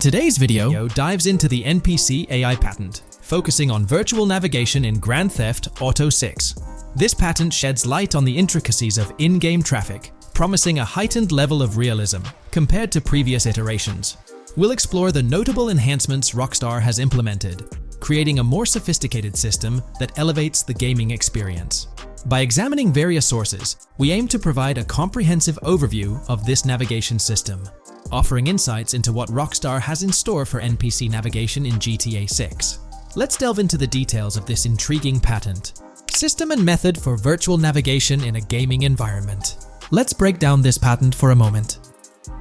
Today's video dives into the NPC AI patent, focusing on virtual navigation in Grand Theft Auto 6. This patent sheds light on the intricacies of in-game traffic, promising a heightened level of realism compared to previous iterations. We'll explore the notable enhancements Rockstar has implemented, creating a more sophisticated system that elevates the gaming experience. By examining various sources, we aim to provide a comprehensive overview of this navigation system, offering insights into what Rockstar has in store for NPC navigation in GTA 6. Let's delve into the details of this intriguing patent. System and method for virtual navigation in a gaming environment. Let's break down this patent for a moment.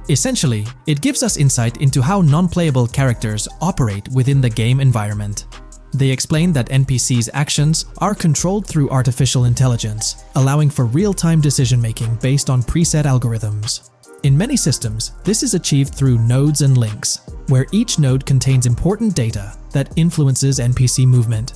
Essentially, it gives us insight into how non-playable characters operate within the game environment. They explain that NPCs' actions are controlled through artificial intelligence, allowing for real-time decision-making based on preset algorithms. In many systems, this is achieved through nodes and links, where each node contains important data that influences NPC movement.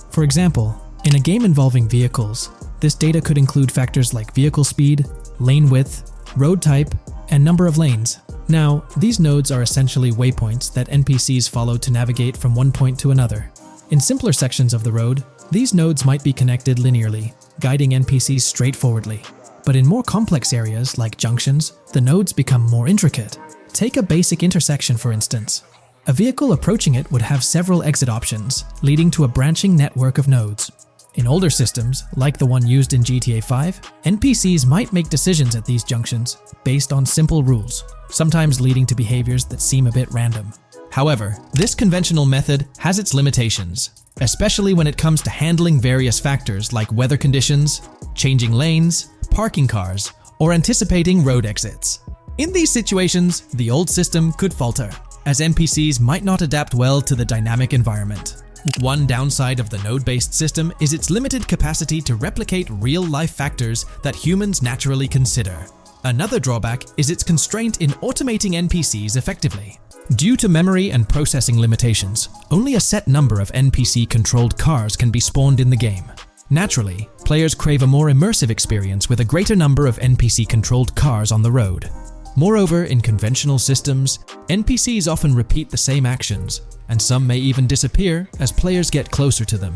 For example, in a game involving vehicles, this data could include factors like vehicle speed, lane width, road type, and number of lanes. Now, these nodes are essentially waypoints that NPCs follow to navigate from one point to another. In simpler sections of the road, these nodes might be connected linearly, guiding NPCs straightforwardly. But in more complex areas, like junctions, the nodes become more intricate. Take a basic intersection, for instance. A vehicle approaching it would have several exit options, leading to a branching network of nodes. In older systems, like the one used in GTA 5, NPCs might make decisions at these junctions based on simple rules, sometimes leading to behaviors that seem a bit random. However, this conventional method has its limitations, especially when it comes to handling various factors like weather conditions, changing lanes, parking cars, or anticipating road exits. In these situations, the old system could falter, as NPCs might not adapt well to the dynamic environment. One downside of the node-based system is its limited capacity to replicate real-life factors that humans naturally consider. Another drawback is its constraint in automating NPCs effectively. Due to memory and processing limitations, only a set number of NPC-controlled cars can be spawned in the game. Naturally, players crave a more immersive experience with a greater number of NPC-controlled cars on the road. Moreover, in conventional systems, NPCs often repeat the same actions, and some may even disappear as players get closer to them.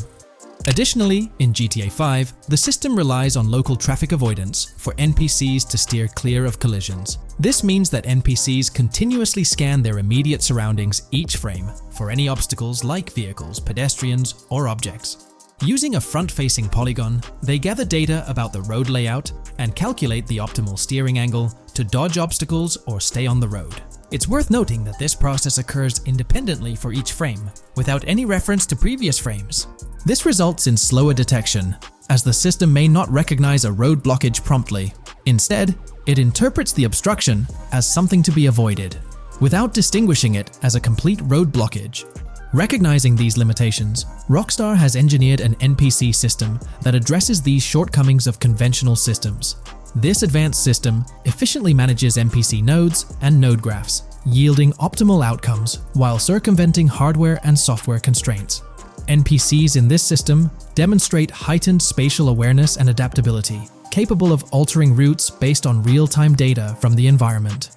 Additionally, in GTA 5, the system relies on local traffic avoidance for NPCs to steer clear of collisions. This means that NPCs continuously scan their immediate surroundings each frame for any obstacles like vehicles, pedestrians, or objects. Using a front-facing polygon, they gather data about the road layout and calculate the optimal steering angle to dodge obstacles or stay on the road. It's worth noting that this process occurs independently for each frame, without any reference to previous frames. This results in slower detection, as the system may not recognize a road blockage promptly. Instead, it interprets the obstruction as something to be avoided, without distinguishing it as a complete road blockage. Recognizing these limitations, Rockstar has engineered an NPC system that addresses these shortcomings of conventional systems. This advanced system efficiently manages NPC nodes and node graphs, yielding optimal outcomes while circumventing hardware and software constraints. NPCs in this system demonstrate heightened spatial awareness and adaptability, capable of altering routes based on real-time data from the environment.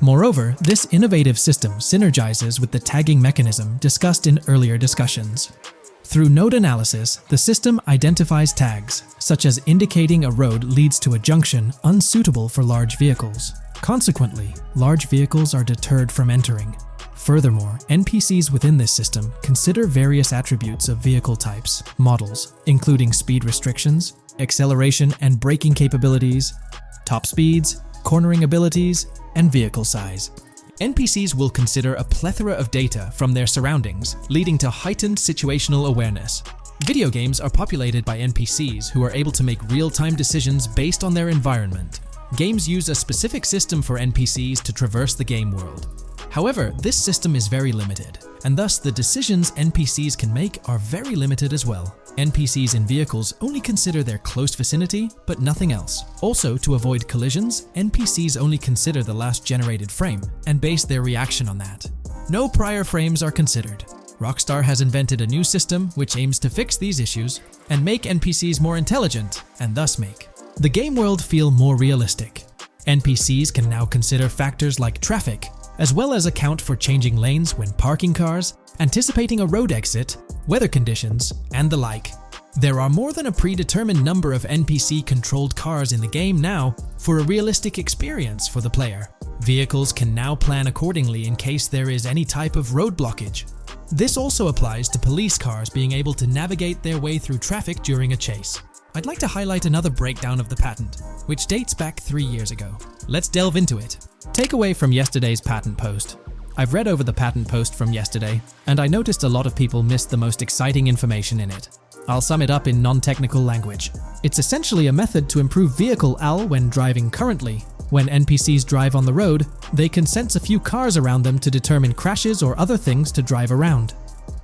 Moreover, this innovative system synergizes with the tagging mechanism discussed in earlier discussions. Through node analysis, the system identifies tags, such as indicating a road leads to a junction unsuitable for large vehicles. Consequently, large vehicles are deterred from entering. Furthermore, NPCs within this system consider various attributes of vehicle types, models, including speed restrictions, acceleration and braking capabilities, top speeds, cornering abilities, and vehicle size. NPCs will consider a plethora of data from their surroundings, leading to heightened situational awareness. Video games are populated by NPCs who are able to make real-time decisions based on their environment. Games use a specific system for NPCs to traverse the game world. However, this system is very limited, and thus the decisions NPCs can make are very limited as well. NPCs in vehicles only consider their close vicinity, but nothing else. Also, to avoid collisions, NPCs only consider the last generated frame and base their reaction on that. No prior frames are considered. Rockstar has invented a new system which aims to fix these issues and make NPCs more intelligent, and thus make the game world feel more realistic. NPCs can now consider factors like traffic, as well as account for changing lanes when parking cars, anticipating a road exit, weather conditions, and the like. There are more than a predetermined number of NPC-controlled cars in the game now for a realistic experience for the player. Vehicles can now plan accordingly in case there is any type of road blockage. This also applies to police cars being able to navigate their way through traffic during a chase. I'd like to highlight another breakdown of the patent, which dates back 3 years ago. Let's delve into it. Takeaway from yesterday's patent post. I've read over the patent post from yesterday, and I noticed a lot of people missed the most exciting information in it. I'll sum it up in non-technical language. It's essentially a method to improve vehicle AL when driving currently. When NPCs drive on the road, they can sense a few cars around them to determine crashes or other things to drive around.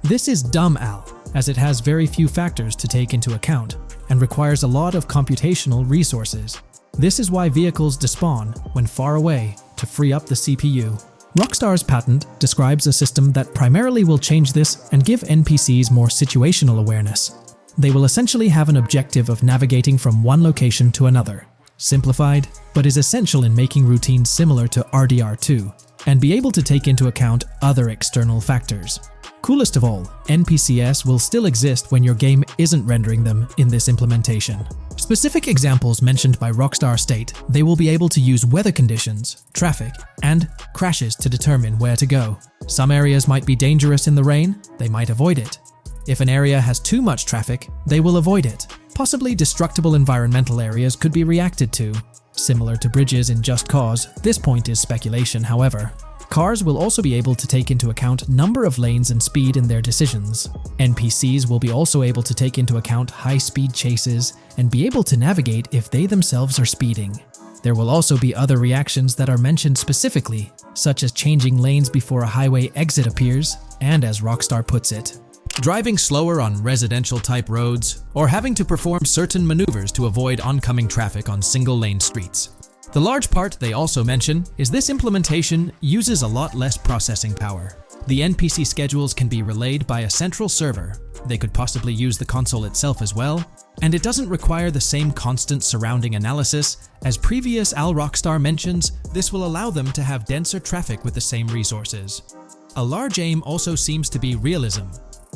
This is dumb AL, as it has very few factors to take into account and requires a lot of computational resources. This is why vehicles despawn when far away to free up the CPU. Rockstar's patent describes a system that primarily will change this and give NPCs more situational awareness. They will essentially have an objective of navigating from one location to another. Simplified, but is essential in making routines similar to RDR2, and be able to take into account other external factors. Coolest of all, NPCs will still exist when your game isn't rendering them in this implementation. Specific examples mentioned by Rockstar state they will be able to use weather conditions, traffic, and crashes to determine where to go. Some areas might be dangerous in the rain, they might avoid it. If an area has too much traffic, they will avoid it. Possibly destructible environmental areas could be reacted to. Similar to bridges in Just Cause, this point is speculation, however. Cars will also be able to take into account number of lanes and speed in their decisions. NPCs will be also able to take into account high-speed chases and be able to navigate if they themselves are speeding. There will also be other reactions that are mentioned specifically, such as changing lanes before a highway exit appears, and as Rockstar puts it, driving slower on residential-type roads, or having to perform certain maneuvers to avoid oncoming traffic on single-lane streets. The large part they also mention is this implementation uses a lot less processing power. The NPC schedules can be relayed by a central server. They could possibly use the console itself as well, and it doesn't require the same constant surrounding analysis. As previous Rockstar mentions, this will allow them to have denser traffic with the same resources. A large aim also seems to be realism.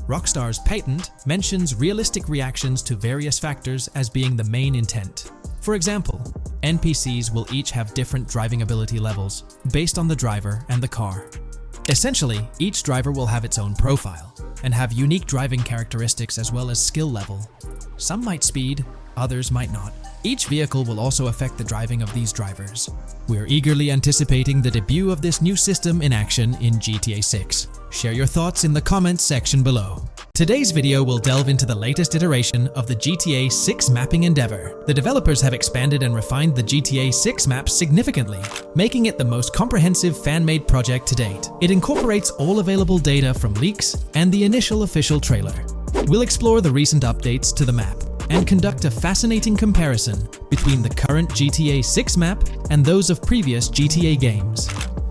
Rockstar's patent mentions realistic reactions to various factors as being the main intent. For example, NPCs will each have different driving ability levels based on the driver and the car. Essentially, each driver will have its own profile and have unique driving characteristics as well as skill level. Some might speed, others might not. Each vehicle will also affect the driving of these drivers. We're eagerly anticipating the debut of this new system in action in GTA 6. Share your thoughts in the comments section below. Today's video will delve into the latest iteration of the GTA 6 mapping endeavor. The developers have expanded and refined the GTA 6 map significantly, making it the most comprehensive fan-made project to date. It incorporates all available data from leaks and the initial official trailer. We'll explore the recent updates to the map and conduct a fascinating comparison between the current GTA 6 map and those of previous GTA games.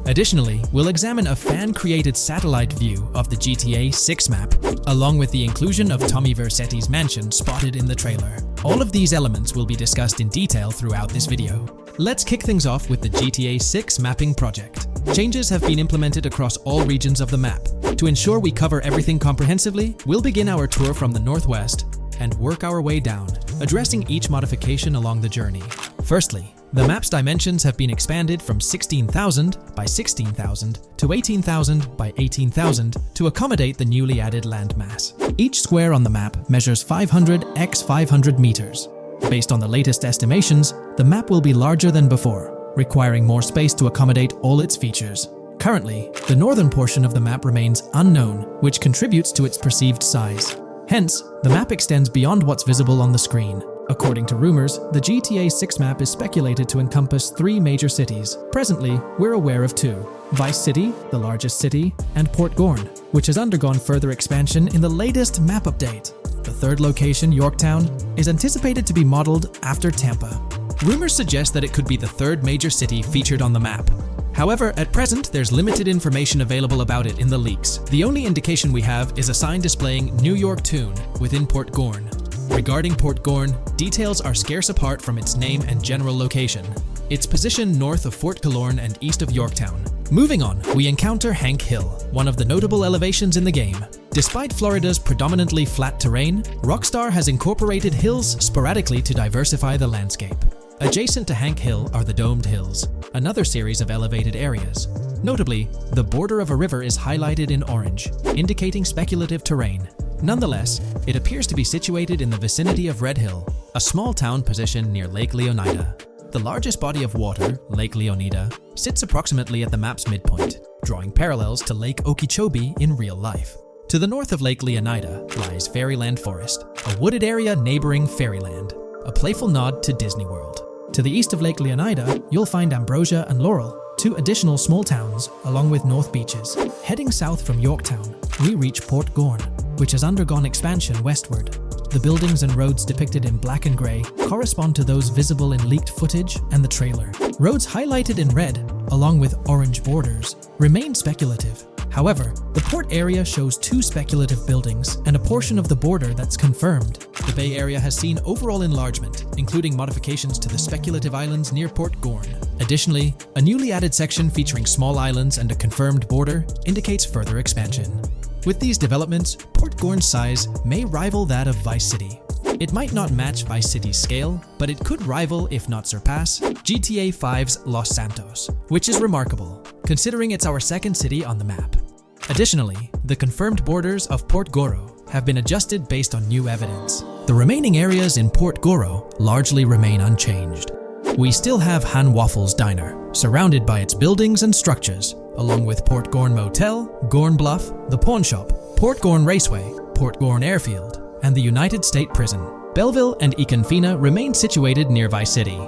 Additionally, we'll examine a fan-created satellite view of the GTA 6 map, along with the inclusion of Tommy Vercetti's mansion spotted in the trailer. All of these elements will be discussed in detail throughout this video. Let's kick things off with the GTA 6 mapping project. Changes have been implemented across all regions of the map. To ensure we cover everything comprehensively, we'll begin our tour from the northwest and work our way down, addressing each modification along the journey. Firstly, the map's dimensions have been expanded from 16,000 by 16,000 to 18,000 by 18,000 to accommodate the newly added landmass. Each square on the map measures 500 x 500 meters. Based on the latest estimations, the map will be larger than before, requiring more space to accommodate all its features. Currently, the northern portion of the map remains unknown, which contributes to its perceived size. Hence, the map extends beyond what's visible on the screen. According to rumors, the GTA 6 map is speculated to encompass 3 major cities. Presently, we're aware of 2. Vice City, the largest city, and Port Gorn, which has undergone further expansion in the latest map update. The third location, Yorktown, is anticipated to be modeled after Tampa. Rumors suggest that it could be the third major city featured on the map. However, at present, there's limited information available about it in the leaks. The only indication we have is a sign displaying New York Tune within Port Gorn. Regarding Port Gorn, details are scarce apart from its name and general location. It's positioned north of Fort Killorn and east of Yorktown. Moving on, we encounter Hank Hill, one of the notable elevations in the game. Despite Florida's predominantly flat terrain, Rockstar has incorporated hills sporadically to diversify the landscape. Adjacent to Hank Hill are the Domed Hills, another series of elevated areas. Notably, the border of a river is highlighted in orange, indicating speculative terrain. Nonetheless, it appears to be situated in the vicinity of Red Hill, a small town positioned near Lake Leonida. The largest body of water, Lake Leonida, sits approximately at the map's midpoint, drawing parallels to Lake Okeechobee in real life. To the north of Lake Leonida lies Fairyland Forest, a wooded area neighboring Fairyland, a playful nod to Disney World. To the east of Lake Leonida, you'll find Ambrosia and Laurel, two additional small towns, along with North Beaches. Heading south from Yorktown, we reach Port Gorn, which has undergone expansion westward. The buildings and roads depicted in black and grey correspond to those visible in leaked footage and the trailer. Roads highlighted in red, along with orange borders, remain speculative. However, the port area shows two speculative buildings and a portion of the border that's confirmed. The Bay Area has seen overall enlargement, including modifications to the speculative islands near Port Gorn. Additionally, a newly added section featuring small islands and a confirmed border indicates further expansion. With these developments, Port Gorn's size may rival that of Vice City. It might not match Vice City's scale, but it could rival, if not surpass, GTA 5's Los Santos, which is remarkable, considering it's our second city on the map. Additionally, the confirmed borders of Port Goro have been adjusted based on new evidence. The remaining areas in Port Goro largely remain unchanged. We still have Han Waffles Diner, surrounded by its buildings and structures, along with Port Gorn Motel, Gorn Bluff, the Pawn Shop, Port Gorn Raceway, Port Gorn Airfield, and the United State Prison. Belleville and Econfina remain situated near Vice City.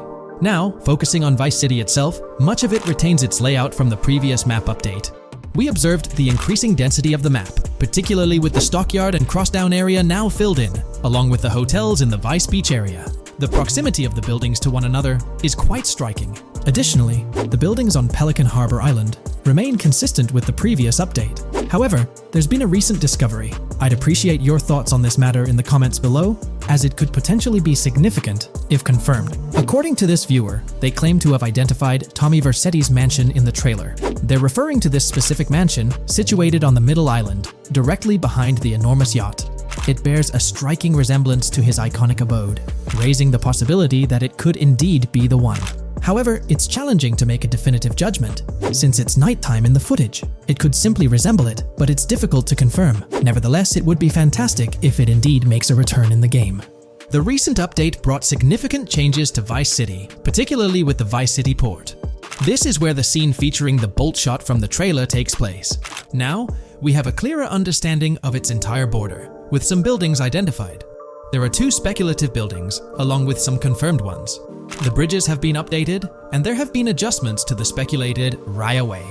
Now, focusing on Vice City itself, much of it retains its layout from the previous map update. We observed the increasing density of the map, particularly with the Stockyard and Crossdown area now filled in, along with the hotels in the Vice Beach area. The proximity of the buildings to one another is quite striking. Additionally, the buildings on Pelican Harbor Island remain consistent with the previous update. However, there's been a recent discovery. I'd appreciate your thoughts on this matter in the comments below, as it could potentially be significant if confirmed. According to this viewer, they claim to have identified Tommy Vercetti's mansion in the trailer. They're referring to this specific mansion situated on the middle island, directly behind the enormous yacht. It bears a striking resemblance to his iconic abode, raising the possibility that it could indeed be the one. However, it's challenging to make a definitive judgment, since it's nighttime in the footage. It could simply resemble it, but it's difficult to confirm. Nevertheless, it would be fantastic if it indeed makes a return in the game. The recent update brought significant changes to Vice City, particularly with the Vice City port. This is where the scene featuring the bolt shot from the trailer takes place. Now, we have a clearer understanding of its entire border, with some buildings identified. There are two speculative buildings, along with some confirmed ones. The bridges have been updated, and there have been adjustments to the speculated Raya Way.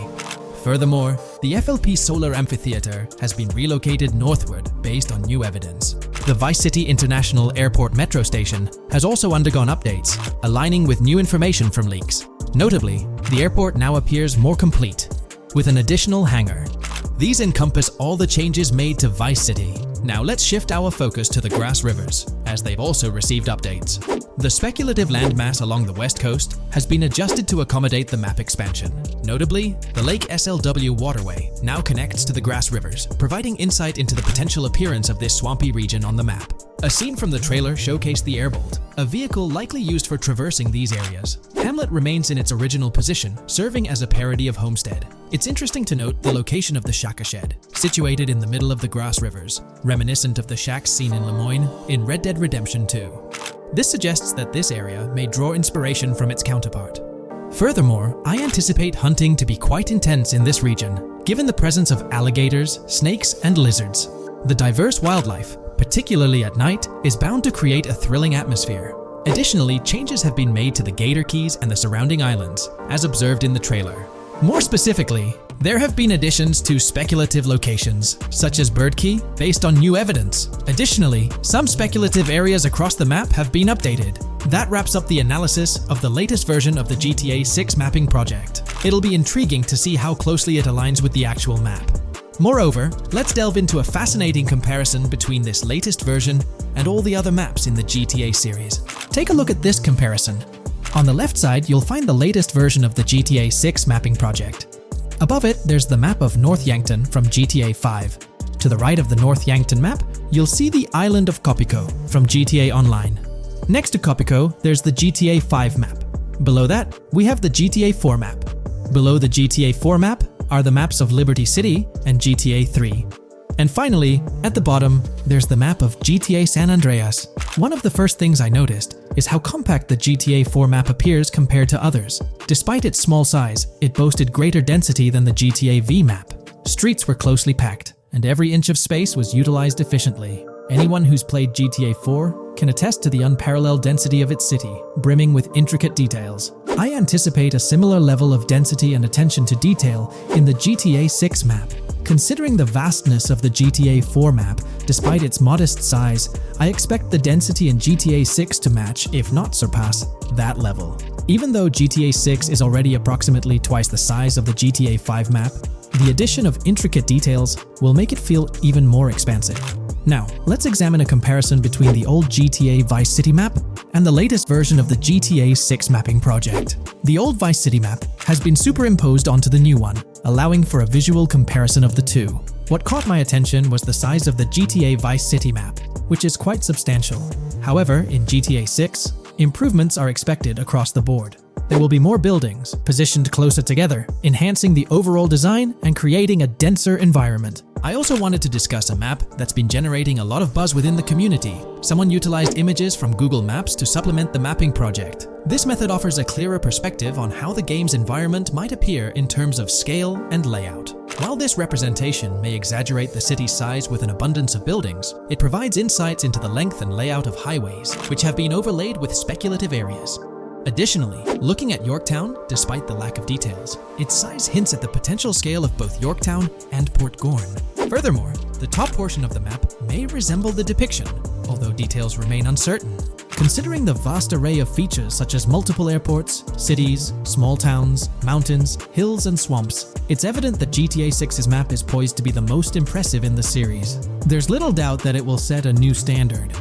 Furthermore, the FLP Solar Amphitheater has been relocated northward based on new evidence. The Vice City International Airport metro station has also undergone updates, aligning with new information from leaks. Notably, the airport now appears more complete, with an additional hangar. These encompass all the changes made to Vice City. Now let's shift our focus to the Grass Rivers, as they've also received updates. The speculative landmass along the west coast has been adjusted to accommodate the map expansion. Notably, the Lake SLW waterway now connects to the Grass Rivers, providing insight into the potential appearance of this swampy region on the map. A scene from the trailer showcased the Airbolt, a vehicle likely used for traversing these areas. Hamlet remains in its original position, serving as a parody of Homestead. It's interesting to note the location of the Shaka Shed, situated in the middle of the Grass Rivers, reminiscent of the shacks seen in Lemoyne in Red Dead Redemption 2. This suggests that this area may draw inspiration from its counterpart. Furthermore, I anticipate hunting to be quite intense in this region, given the presence of alligators, snakes, and lizards. The diverse wildlife, particularly at night, is bound to create a thrilling atmosphere. Additionally, changes have been made to the Gator Keys and the surrounding islands, as observed in the trailer. More specifically, there have been additions to speculative locations, such as Bird Key, based on new evidence. Additionally, some speculative areas across the map have been updated. That wraps up the analysis of the latest version of the GTA 6 mapping project. It'll be intriguing to see how closely it aligns with the actual map. Moreover, let's delve into a fascinating comparison between this latest version and all the other maps in the GTA series. Take a look at this comparison. On the left side, you'll find the latest version of the GTA 6 mapping project. Above it, there's the map of North Yankton from GTA 5. To the right of the North Yankton map, you'll see the island of Copico from GTA Online. Next to Copico, there's the GTA 5 map. Below that, we have the GTA 4 map. Below the GTA 4 map are the maps of Liberty City and GTA 3. And finally, at the bottom, there's the map of GTA San Andreas. One of the first things I noticed is how compact the GTA 4 map appears compared to others. Despite its small size, it boasted greater density than the GTA V map. Streets were closely packed, and every inch of space was utilized efficiently. Anyone who's played GTA 4 can attest to the unparalleled density of its city, brimming with intricate details. I anticipate a similar level of density and attention to detail in the GTA 6 map. Considering the vastness of the GTA 4 map, despite its modest size, I expect the density in GTA 6 to match, if not surpass, that level. Even though GTA 6 is already approximately twice the size of the GTA 5 map, the addition of intricate details will make it feel even more expansive. Now, let's examine a comparison between the old GTA Vice City map and the latest version of the GTA 6 mapping project. The old Vice City map has been superimposed onto the new one, allowing for a visual comparison of the two. What caught my attention was the size of the GTA Vice City map, which is quite substantial. However, in GTA 6, improvements are expected across the board. There will be more buildings, positioned closer together, enhancing the overall design and creating a denser environment. I also wanted to discuss a map that's been generating a lot of buzz within the community. Someone utilized images from Google Maps to supplement the mapping project. This method offers a clearer perspective on how the game's environment might appear in terms of scale and layout. While this representation may exaggerate the city's size with an abundance of buildings, it provides insights into the length and layout of highways, which have been overlaid with speculative areas. Additionally, looking at Yorktown, despite the lack of details, its size hints at the potential scale of both Yorktown and Port Gorn. Furthermore, the top portion of the map may resemble the depiction, although details remain uncertain. Considering the vast array of features such as multiple airports, cities, small towns, mountains, hills, and swamps, it's evident that GTA 6's map is poised to be the most impressive in the series. There's little doubt that it will set a new standard.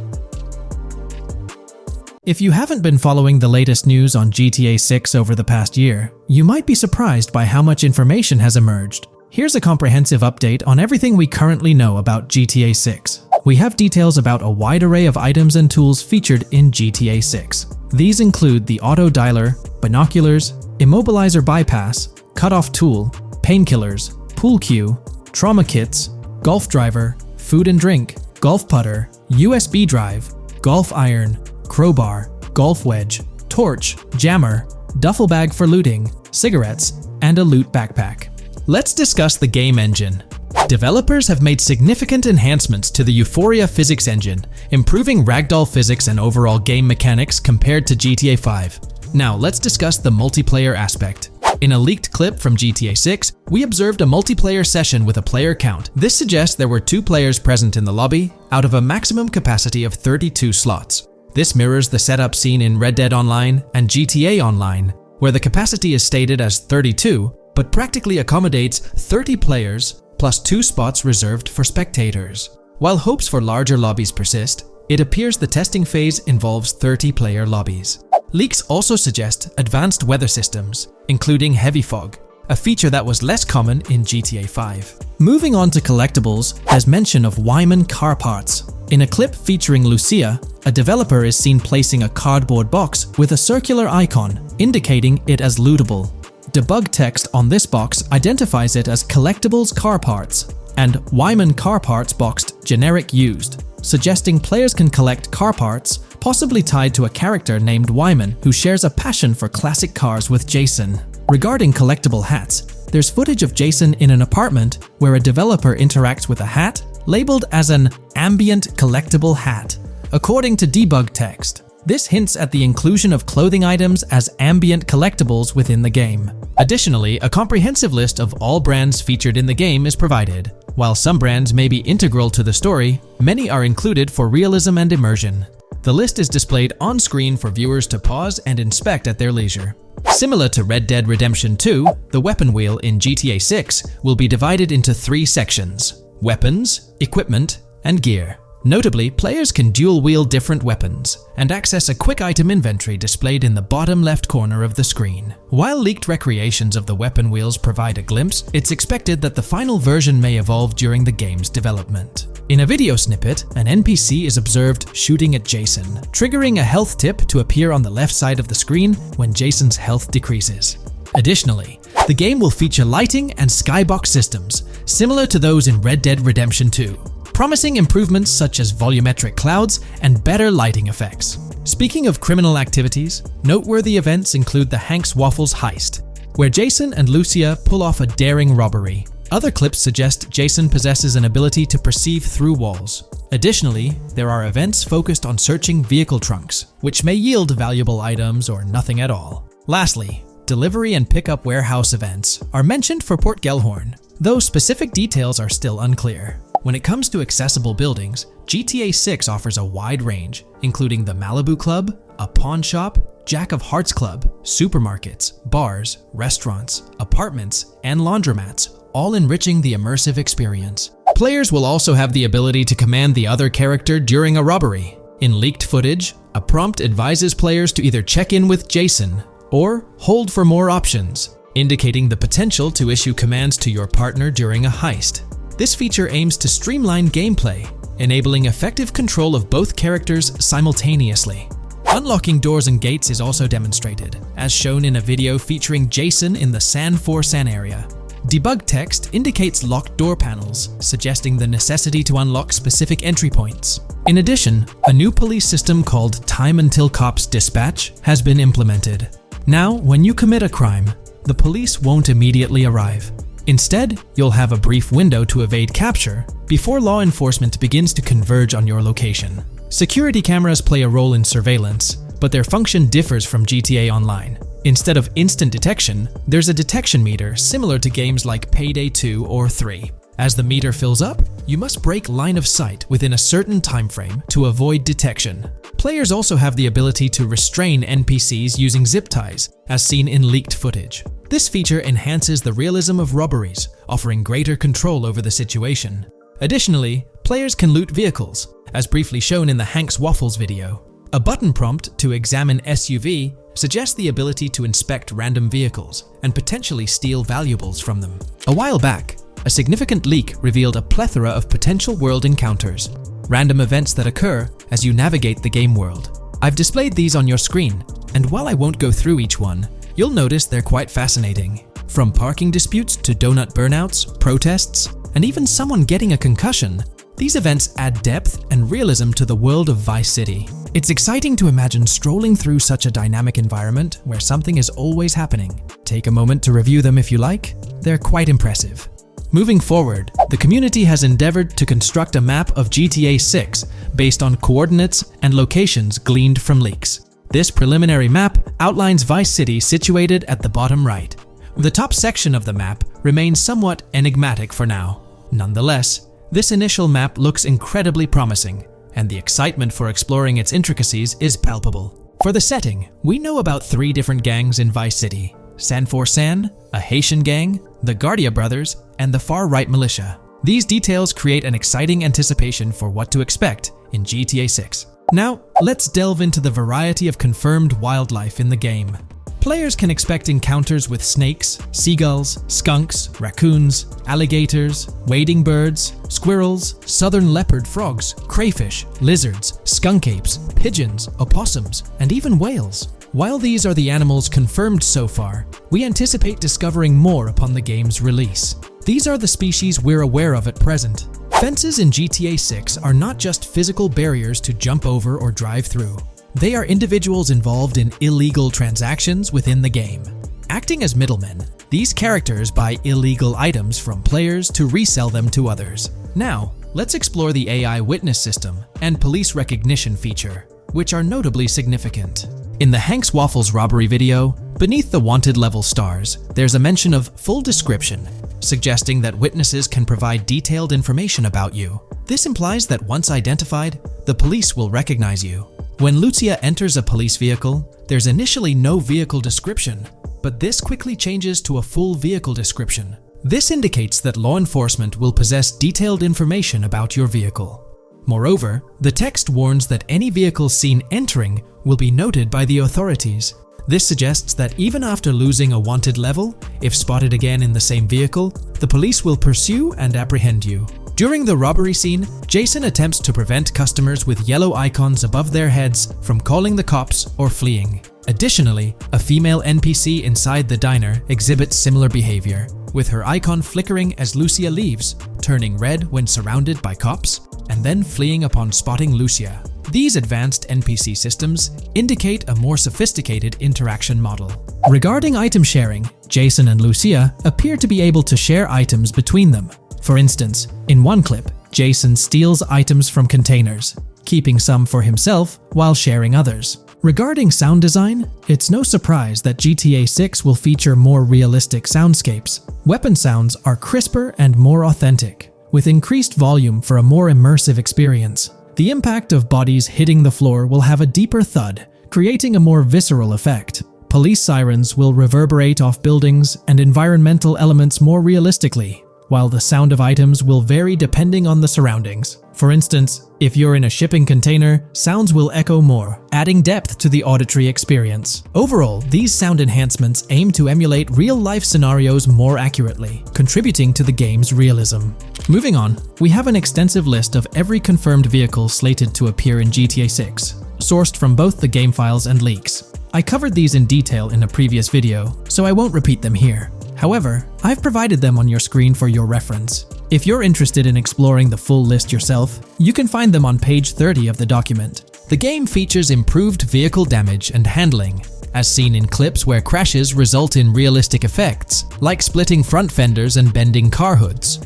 If you haven't been following the latest news on GTA 6 over the past year, you might be surprised by how much information has emerged. Here's a comprehensive update on everything we currently know about GTA 6. We have details about a wide array of items and tools featured in GTA 6. These include the auto dialer, binoculars, immobilizer bypass, cutoff tool, painkillers, pool cue, trauma kits, golf driver, food and drink, golf putter, USB drive, golf iron, crowbar, golf wedge, torch, jammer, duffel bag for looting, cigarettes, and a loot backpack. Let's discuss the game engine. Developers have made significant enhancements to the Euphoria physics engine, improving ragdoll physics and overall game mechanics compared to GTA 5. Now let's discuss the multiplayer aspect. In a leaked clip from GTA 6, we observed a multiplayer session with a player count. This suggests there were 2 players present in the lobby out of a maximum capacity of 32 slots. This mirrors the setup seen in Red Dead Online and GTA Online, where the capacity is stated as 32, but practically accommodates 30 players plus 2 spots reserved for spectators. While hopes for larger lobbies persist, it appears the testing phase involves 30-player lobbies. Leaks also suggest advanced weather systems, including heavy fog, a feature that was less common in GTA 5. Moving on to collectibles, there's mention of Wyman car parts. In a clip featuring Lucia, a developer is seen placing a cardboard box with a circular icon, indicating it as lootable. Debug text on this box identifies it as collectibles car parts, and Wyman car parts boxed generic used, suggesting players can collect car parts, possibly tied to a character named Wyman who shares a passion for classic cars with Jason. Regarding collectible hats, there's footage of Jason in an apartment where a developer interacts with a hat labeled as an ambient collectible hat. According to debug text, this hints at the inclusion of clothing items as ambient collectibles within the game. Additionally, a comprehensive list of all brands featured in the game is provided. While some brands may be integral to the story, many are included for realism and immersion. The list is displayed on screen for viewers to pause and inspect at their leisure. Similar to Red Dead Redemption 2, the weapon wheel in GTA 6 will be divided into 3 sections: weapons, equipment, and gear. Notably, players can dual-wield different weapons and access a quick item inventory displayed in the bottom left corner of the screen. While leaked recreations of the weapon wheels provide a glimpse, it's expected that the final version may evolve during the game's development. In a video snippet, an NPC is observed shooting at Jason, triggering a health tip to appear on the left side of the screen when Jason's health decreases. Additionally, the game will feature lighting and skybox systems, similar to those in Red Dead Redemption 2. Promising improvements such as volumetric clouds and better lighting effects. Speaking of criminal activities, noteworthy events include the Hank's Waffles heist, where Jason and Lucia pull off a daring robbery. Other clips suggest Jason possesses an ability to perceive through walls. Additionally, there are events focused on searching vehicle trunks, which may yield valuable items or nothing at all. Lastly, delivery and pickup warehouse events are mentioned for Port Gellhorn, though specific details are still unclear. When it comes to accessible buildings, GTA 6 offers a wide range, including the Malibu Club, a pawn shop, Jack of Hearts Club, supermarkets, bars, restaurants, apartments, and laundromats, all enriching the immersive experience. Players will also have the ability to command the other character during a robbery. In leaked footage, a prompt advises players to either check in with Jason or hold for more options, indicating the potential to issue commands to your partner during a heist. This feature aims to streamline gameplay, enabling effective control of both characters simultaneously. Unlocking doors and gates is also demonstrated, as shown in a video featuring Jason in the San Forsan area. Debug text indicates locked door panels, suggesting the necessity to unlock specific entry points. In addition, a new police system called Time Until Cops Dispatch has been implemented. Now, when you commit a crime, the police won't immediately arrive. Instead, you'll have a brief window to evade capture before law enforcement begins to converge on your location. Security cameras play a role in surveillance, but their function differs from GTA Online. Instead of instant detection, there's a detection meter similar to games like Payday 2 or 3. As the meter fills up, you must break line of sight within a certain time frame to avoid detection. Players also have the ability to restrain NPCs using zip ties, as seen in leaked footage. This feature enhances the realism of robberies, offering greater control over the situation. Additionally, players can loot vehicles, as briefly shown in the Hank's Waffles video. A button prompt to examine SUV suggests the ability to inspect random vehicles and potentially steal valuables from them. A while back, a significant leak revealed a plethora of potential world encounters, random events that occur as you navigate the game world. I've displayed these on your screen, and while I won't go through each one, you'll notice they're quite fascinating. From parking disputes to donut burnouts, protests, and even someone getting a concussion, these events add depth and realism to the world of Vice City. It's exciting to imagine strolling through such a dynamic environment where something is always happening. Take a moment to review them if you like. They're quite impressive. Moving forward, the community has endeavored to construct a map of GTA 6 based on coordinates and locations gleaned from leaks. This preliminary map outlines Vice City situated at the bottom right. The top section of the map remains somewhat enigmatic for now. Nonetheless, this initial map looks incredibly promising, and the excitement for exploring its intricacies is palpable. For the setting, we know about 3 different gangs in Vice City: San Forsan, a Haitian gang, the Guardia Brothers, and the far-right militia. These details create an exciting anticipation for what to expect in GTA 6. Now, let's delve into the variety of confirmed wildlife in the game. Players can expect encounters with snakes, seagulls, skunks, raccoons, alligators, wading birds, squirrels, southern leopard frogs, crayfish, lizards, skunk apes, pigeons, opossums, and even whales. While these are the animals confirmed so far, we anticipate discovering more upon the game's release. These are the species we're aware of at present. Fences in GTA 6 are not just physical barriers to jump over or drive through. They are individuals involved in illegal transactions within the game. Acting as middlemen, these characters buy illegal items from players to resell them to others. Now, let's explore the AI witness system and police recognition feature, which are notably significant. In the Hank's Waffles robbery video, beneath the wanted level stars, there's a mention of full description, suggesting that witnesses can provide detailed information about you. This implies that once identified, the police will recognize you. When Lucia enters a police vehicle, there's initially no vehicle description, but this quickly changes to a full vehicle description. This indicates that law enforcement will possess detailed information about your vehicle. Moreover, the text warns that any vehicle seen entering will be noted by the authorities. This suggests that even after losing a wanted level, if spotted again in the same vehicle, the police will pursue and apprehend you. During the robbery scene, Jason attempts to prevent customers with yellow icons above their heads from calling the cops or fleeing. Additionally, a female NPC inside the diner exhibits similar behavior, with her icon flickering as Lucia leaves, turning red when surrounded by cops, and then fleeing upon spotting Lucia. These advanced NPC systems indicate a more sophisticated interaction model. Regarding item sharing, Jason and Lucia appear to be able to share items between them. For instance, in one clip, Jason steals items from containers, keeping some for himself while sharing others. Regarding sound design, it's no surprise that GTA 6 will feature more realistic soundscapes. Weapon sounds are crisper and more authentic, with increased volume for a more immersive experience. The impact of bodies hitting the floor will have a deeper thud, creating a more visceral effect. Police sirens will reverberate off buildings and environmental elements more realistically, while the sound of items will vary depending on the surroundings. For instance, if you're in a shipping container, sounds will echo more, adding depth to the auditory experience. Overall, these sound enhancements aim to emulate real-life scenarios more accurately, contributing to the game's realism. Moving on, we have an extensive list of every confirmed vehicle slated to appear in GTA 6, sourced from both the game files and leaks. I covered these in detail in a previous video, so I won't repeat them here. However, I've provided them on your screen for your reference. If you're interested in exploring the full list yourself, you can find them on page 30 of the document. The game features improved vehicle damage and handling, as seen in clips where crashes result in realistic effects, like splitting front fenders and bending car hoods.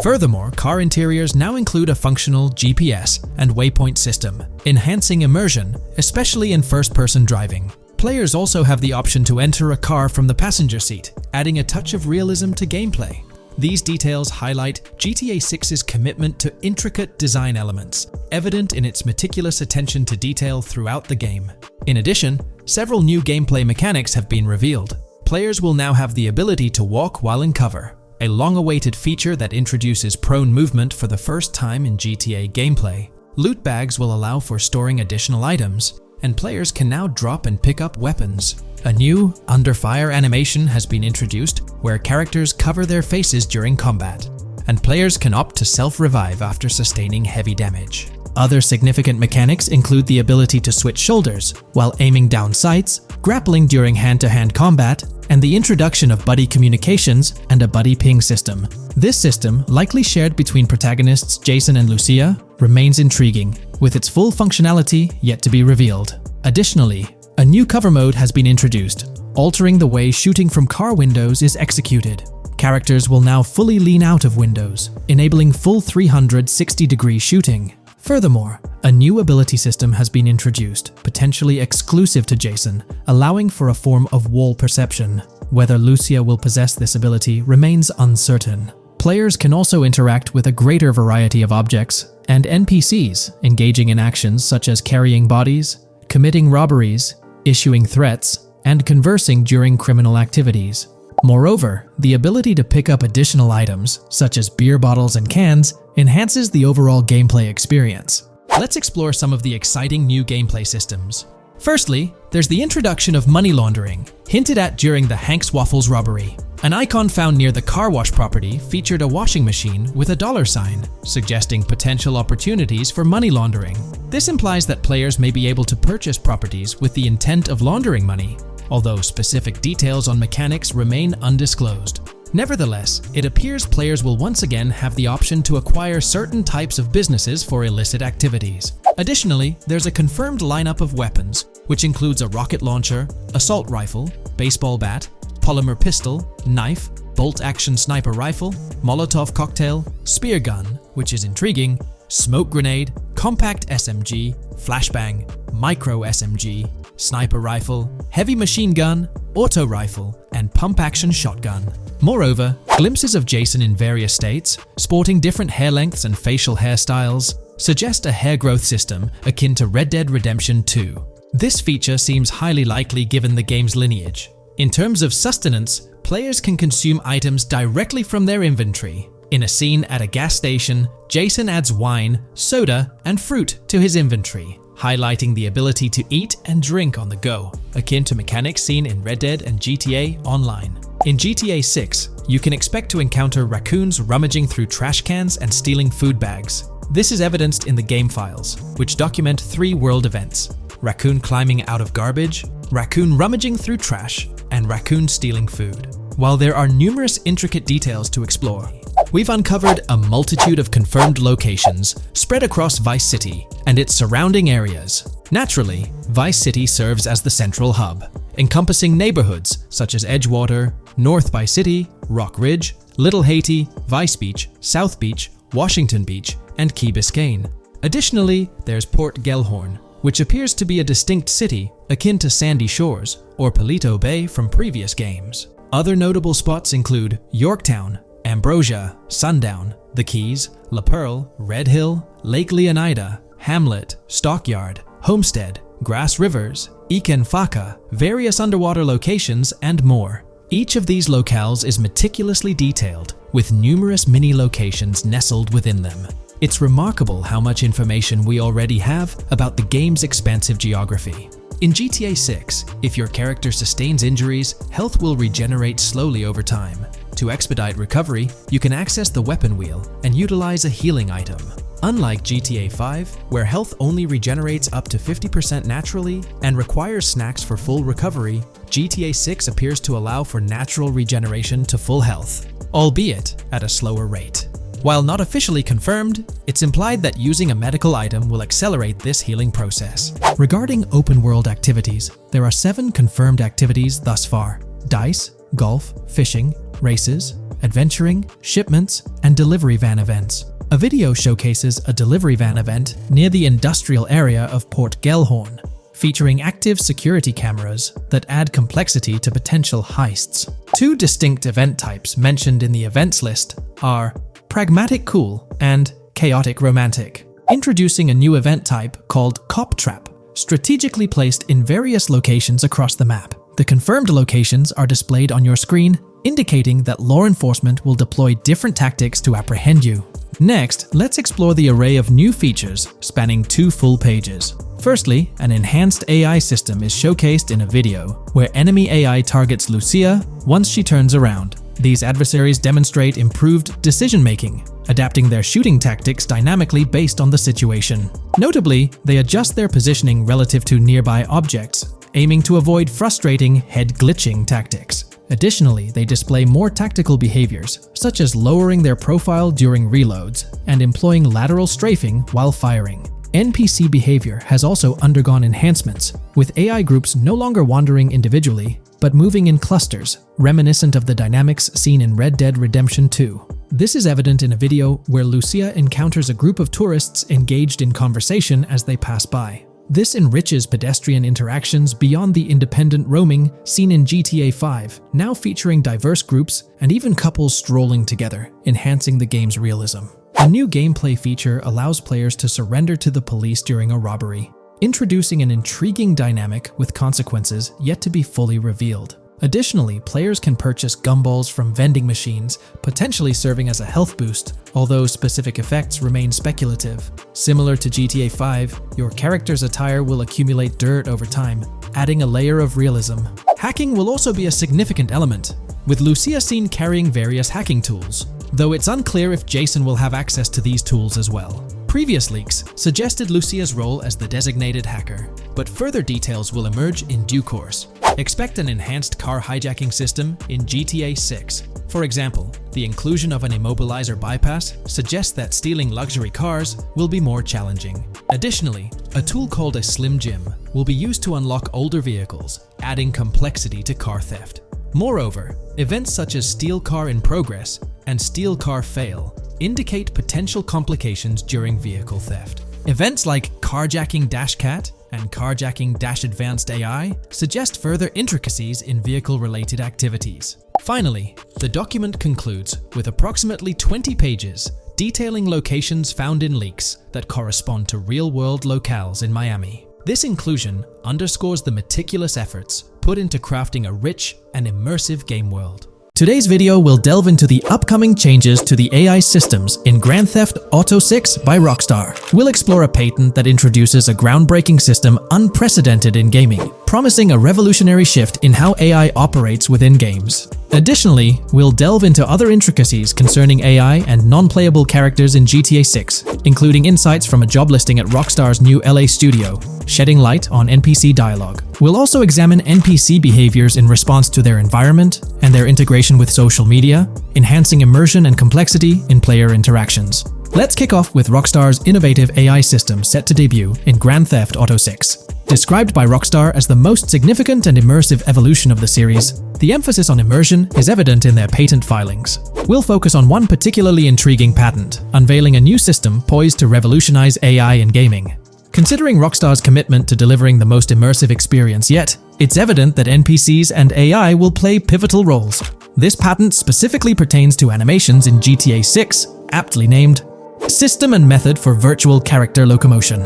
Furthermore, car interiors now include a functional GPS and waypoint system, enhancing immersion, especially in first-person driving. Players also have the option to enter a car from the passenger seat, adding a touch of realism to gameplay. These details highlight GTA 6's commitment to intricate design elements, evident in its meticulous attention to detail throughout the game. In addition, several new gameplay mechanics have been revealed. Players will now have the ability to walk while in cover, a long-awaited feature that introduces prone movement for the first time in GTA gameplay. Loot bags will allow for storing additional items, and players can now drop and pick up weapons. A new under fire animation has been introduced where characters cover their faces during combat, and players can opt to self-revive after sustaining heavy damage. Other significant mechanics include the ability to switch shoulders while aiming down sights, grappling during hand-to-hand combat, and the introduction of buddy communications and a buddy ping system. This system, likely shared between protagonists Jason and Lucia, remains intriguing, with its full functionality yet to be revealed. Additionally, a new cover mode has been introduced, altering the way shooting from car windows is executed. Characters will now fully lean out of windows, enabling full 360-degree shooting. Furthermore, a new ability system has been introduced, potentially exclusive to Jason, allowing for a form of wall perception. Whether Lucia will possess this ability remains uncertain. Players can also interact with a greater variety of objects and NPCs, engaging in actions such as carrying bodies, committing robberies, issuing threats, and conversing during criminal activities. Moreover, the ability to pick up additional items, such as beer bottles and cans, enhances the overall gameplay experience. Let's explore some of the exciting new gameplay systems. Firstly, there's the introduction of money laundering, hinted at during the Hank's Waffles robbery. An icon found near the car wash property featured a washing machine with a dollar sign, suggesting potential opportunities for money laundering. This implies that players may be able to purchase properties with the intent of laundering money, although specific details on mechanics remain undisclosed. Nevertheless, it appears players will once again have the option to acquire certain types of businesses for illicit activities. Additionally, there's a confirmed lineup of weapons, which includes a rocket launcher, assault rifle, baseball bat, polymer pistol, knife, bolt-action sniper rifle, Molotov cocktail, spear gun, which is intriguing, smoke grenade, compact SMG, flashbang, micro SMG, sniper rifle, heavy machine gun, auto rifle, and pump-action shotgun. Moreover, glimpses of Jason in various states, sporting different hair lengths and facial hairstyles, suggest a hair growth system akin to Red Dead Redemption 2. This feature seems highly likely given the game's lineage. In terms of sustenance, players can consume items directly from their inventory, In a scene at a gas station, Jason adds wine, soda, and fruit to his inventory, highlighting the ability to eat and drink on the go, akin to mechanics seen in Red Dead and GTA Online. In GTA 6, you can expect to encounter raccoons rummaging through trash cans and stealing food bags. This is evidenced in the game files, which document 3 world events: raccoon climbing out of garbage, raccoon rummaging through trash, and raccoon stealing food. While there are numerous intricate details to explore, we've uncovered a multitude of confirmed locations spread across Vice City and its surrounding areas. Naturally, Vice City serves as the central hub, encompassing neighborhoods such as Edgewater, North Vice City, Rock Ridge, Little Haiti, Vice Beach, South Beach, Washington Beach, and Key Biscayne. Additionally, there's Port Gellhorn, which appears to be a distinct city akin to Sandy Shores or Palito Bay from previous games. Other notable spots include Yorktown, Ambrosia, Sundown, The Keys, La Pearl, Red Hill, Lake Leonida, Hamlet, Stockyard, Homestead, Grass Rivers, Ikenfaka, various underwater locations, and more. Each of these locales is meticulously detailed, with numerous mini locations nestled within them. It's remarkable how much information we already have about the game's expansive geography. In GTA 6, if your character sustains injuries, health will regenerate slowly over time. To expedite recovery, you can access the weapon wheel and utilize a healing item. Unlike GTA 5, where health only regenerates up to 50% naturally and requires snacks for full recovery, GTA 6 appears to allow for natural regeneration to full health, albeit at a slower rate. While not officially confirmed, it's implied that using a medical item will accelerate this healing process. Regarding open-world activities, there are 7 confirmed activities thus far: dice, golf, fishing, races, adventuring, shipments, and delivery van events. A video showcases a delivery van event near the industrial area of Port Gellhorn, featuring active security cameras that add complexity to potential heists. 2 distinct event types mentioned in the events list are Pragmatic Cool and Chaotic Romantic, introducing a new event type called Cop Trap, strategically placed in various locations across the map. The confirmed locations are displayed on your screen, indicating that law enforcement will deploy different tactics to apprehend you. Next, let's explore the array of new features spanning 2 full pages. Firstly, an enhanced AI system is showcased in a video, where enemy AI targets Lucia once she turns around. These adversaries demonstrate improved decision-making, adapting their shooting tactics dynamically based on the situation. Notably, they adjust their positioning relative to nearby objects, aiming to avoid frustrating head-glitching tactics. Additionally, they display more tactical behaviors, such as lowering their profile during reloads and employing lateral strafing while firing. NPC behavior has also undergone enhancements, with AI groups no longer wandering individually, but moving in clusters, reminiscent of the dynamics seen in Red Dead Redemption 2. This is evident in a video where Lucia encounters a group of tourists engaged in conversation as they pass by. This enriches pedestrian interactions beyond the independent roaming seen in GTA 5, now featuring diverse groups and even couples strolling together, enhancing the game's realism. A new gameplay feature allows players to surrender to the police during a robbery, introducing an intriguing dynamic with consequences yet to be fully revealed. Additionally, players can purchase gumballs from vending machines, potentially serving as a health boost, although specific effects remain speculative. Similar to GTA 5, your character's attire will accumulate dirt over time, adding a layer of realism. Hacking will also be a significant element, with Lucia seen carrying various hacking tools, though it's unclear if Jason will have access to these tools as well. Previous leaks suggested Lucia's role as the designated hacker, but further details will emerge in due course. Expect an enhanced car hijacking system in GTA 6. For example, the inclusion of an immobilizer bypass suggests that stealing luxury cars will be more challenging. Additionally, a tool called a Slim Jim will be used to unlock older vehicles, adding complexity to car theft. Moreover, events such as Steal Car in Progress and Steal Car Fail indicate potential complications during vehicle theft. Events like Carjacking Cat and Carjacking Advanced AI suggest further intricacies in vehicle-related activities. Finally, the document concludes with approximately 20 pages detailing locations found in leaks that correspond to real-world locales in Miami. This inclusion underscores the meticulous efforts put into crafting a rich and immersive game world. Today's video will delve into the upcoming changes to the AI systems in Grand Theft Auto 6 by Rockstar. We'll explore a patent that introduces a groundbreaking system unprecedented in gaming, promising a revolutionary shift in how AI operates within games. Additionally, we'll delve into other intricacies concerning AI and non-playable characters in GTA 6, including insights from a job listing at Rockstar's new LA studio, shedding light on NPC dialogue. We'll also examine NPC behaviors in response to their environment and their integration with social media, enhancing immersion and complexity in player interactions. Let's kick off with Rockstar's innovative AI system set to debut in Grand Theft Auto 6. Described by Rockstar as the most significant and immersive evolution of the series, the emphasis on immersion is evident in their patent filings. We'll focus on one particularly intriguing patent, unveiling a new system poised to revolutionize AI in gaming. Considering Rockstar's commitment to delivering the most immersive experience yet, it's evident that NPCs and AI will play pivotal roles. This patent specifically pertains to animations in GTA 6, aptly named System and Method for Virtual Character Locomotion.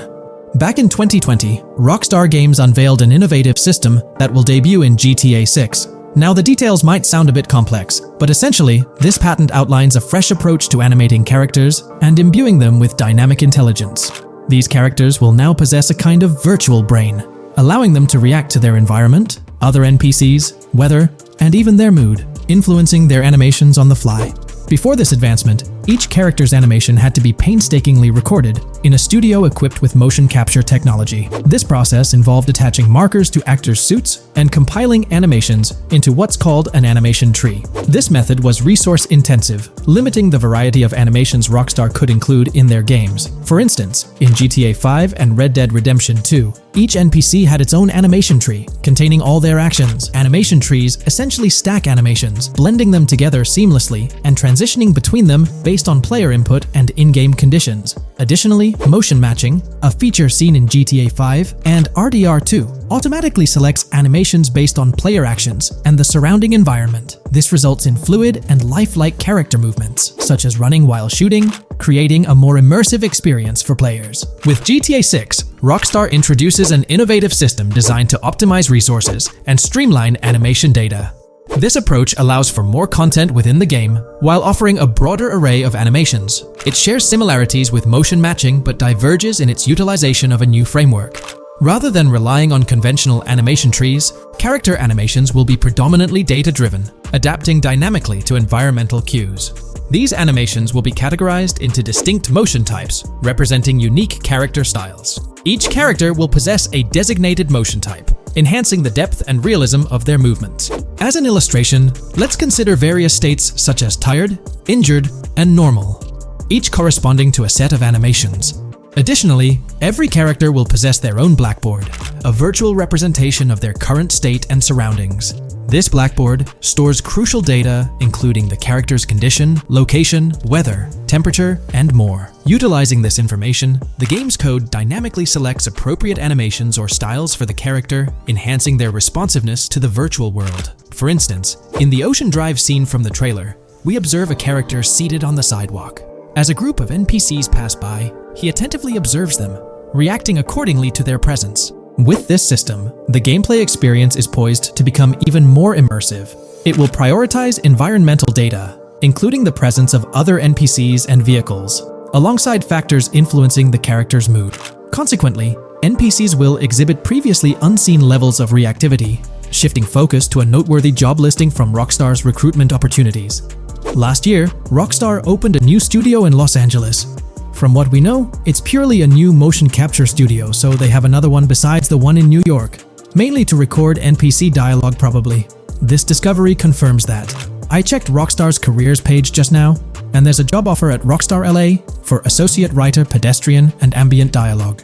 Back in 2020, Rockstar Games unveiled an innovative system that will debut in GTA 6. Now, the details might sound a bit complex, but essentially, this patent outlines a fresh approach to animating characters and imbuing them with dynamic intelligence. These characters will now possess a kind of virtual brain, allowing them to react to their environment, other NPCs, weather, and even their mood, influencing their animations on the fly. Before this advancement, each character's animation had to be painstakingly recorded in a studio equipped with motion capture technology. This process involved attaching markers to actors' suits and compiling animations into what's called an animation tree. This method was resource-intensive, limiting the variety of animations Rockstar could include in their games. For instance, in GTA 5 and Red Dead Redemption 2, each NPC had its own animation tree, containing all their actions. Animation trees essentially stack animations, blending them together seamlessly and transitioning between them based on player input and in-game conditions. Additionally, motion matching, a feature seen in GTA 5 and RDR2, automatically selects animations based on player actions and the surrounding environment. This results in fluid and lifelike character movements, such as running while shooting, creating a more immersive experience for players. With GTA 6, Rockstar introduces an innovative system designed to optimize resources and streamline animation data. This approach allows for more content within the game while offering a broader array of animations. It shares similarities with motion matching but diverges in its utilization of a new framework. Rather than relying on conventional animation trees, character animations will be predominantly data-driven, adapting dynamically to environmental cues. These animations will be categorized into distinct motion types, representing unique character styles. Each character will possess a designated motion type, enhancing the depth and realism of their movements. As an illustration, let's consider various states such as tired, injured, and normal, each corresponding to a set of animations. Additionally, every character will possess their own blackboard, a virtual representation of their current state and surroundings. This blackboard stores crucial data including the character's condition, location, weather, temperature, and more. Utilizing this information, the game's code dynamically selects appropriate animations or styles for the character, enhancing their responsiveness to the virtual world. For instance, in the Ocean Drive scene from the trailer, we observe a character seated on the sidewalk. As a group of NPCs pass by, he attentively observes them, reacting accordingly to their presence. With this system, the gameplay experience is poised to become even more immersive. It will prioritize environmental data, including the presence of other NPCs and vehicles, alongside factors influencing the character's mood. Consequently, NPCs will exhibit previously unseen levels of reactivity, shifting focus to a noteworthy job listing from Rockstar's recruitment opportunities. Last year, Rockstar opened a new studio in Los Angeles. From what we know, it's purely a new motion capture studio, so they have another one besides the one in New York, mainly to record NPC dialogue probably. This discovery confirms that. I checked Rockstar's careers page just now, and there's a job offer at Rockstar LA for Associate Writer Pedestrian and Ambient Dialogue.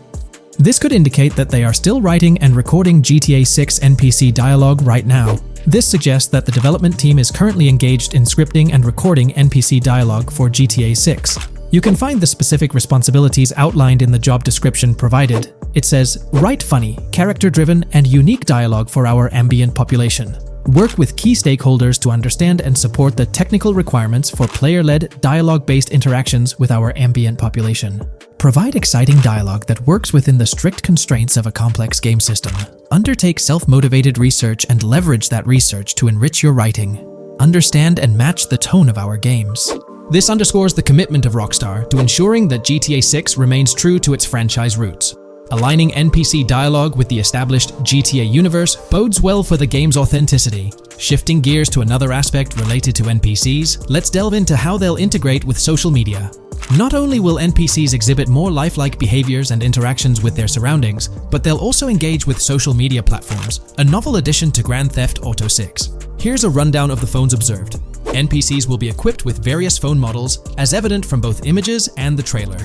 This could indicate that they are still writing and recording GTA 6 NPC dialogue right now. This suggests that the development team is currently engaged in scripting and recording NPC dialogue for GTA 6. You can find the specific responsibilities outlined in the job description provided. It says, write funny, character-driven, and unique dialogue for our ambient population. Work with key stakeholders to understand and support the technical requirements for player-led, dialogue-based interactions with our ambient population. Provide exciting dialogue that works within the strict constraints of a complex game system. Undertake self-motivated research and leverage that research to enrich your writing. understand and match the tone of our games. This underscores the commitment of Rockstar to ensuring that GTA 6 remains true to its franchise roots. Aligning NPC dialogue with the established GTA universe bodes well for the game's authenticity. Shifting gears to another aspect related to NPCs, let's delve into how they'll integrate with social media. Not only will NPCs exhibit more lifelike behaviors and interactions with their surroundings, but they'll also engage with social media platforms, a novel addition to Grand Theft Auto 6. Here's a rundown of the phones observed. NPCs will be equipped with various phone models, as evident from both images and the trailer.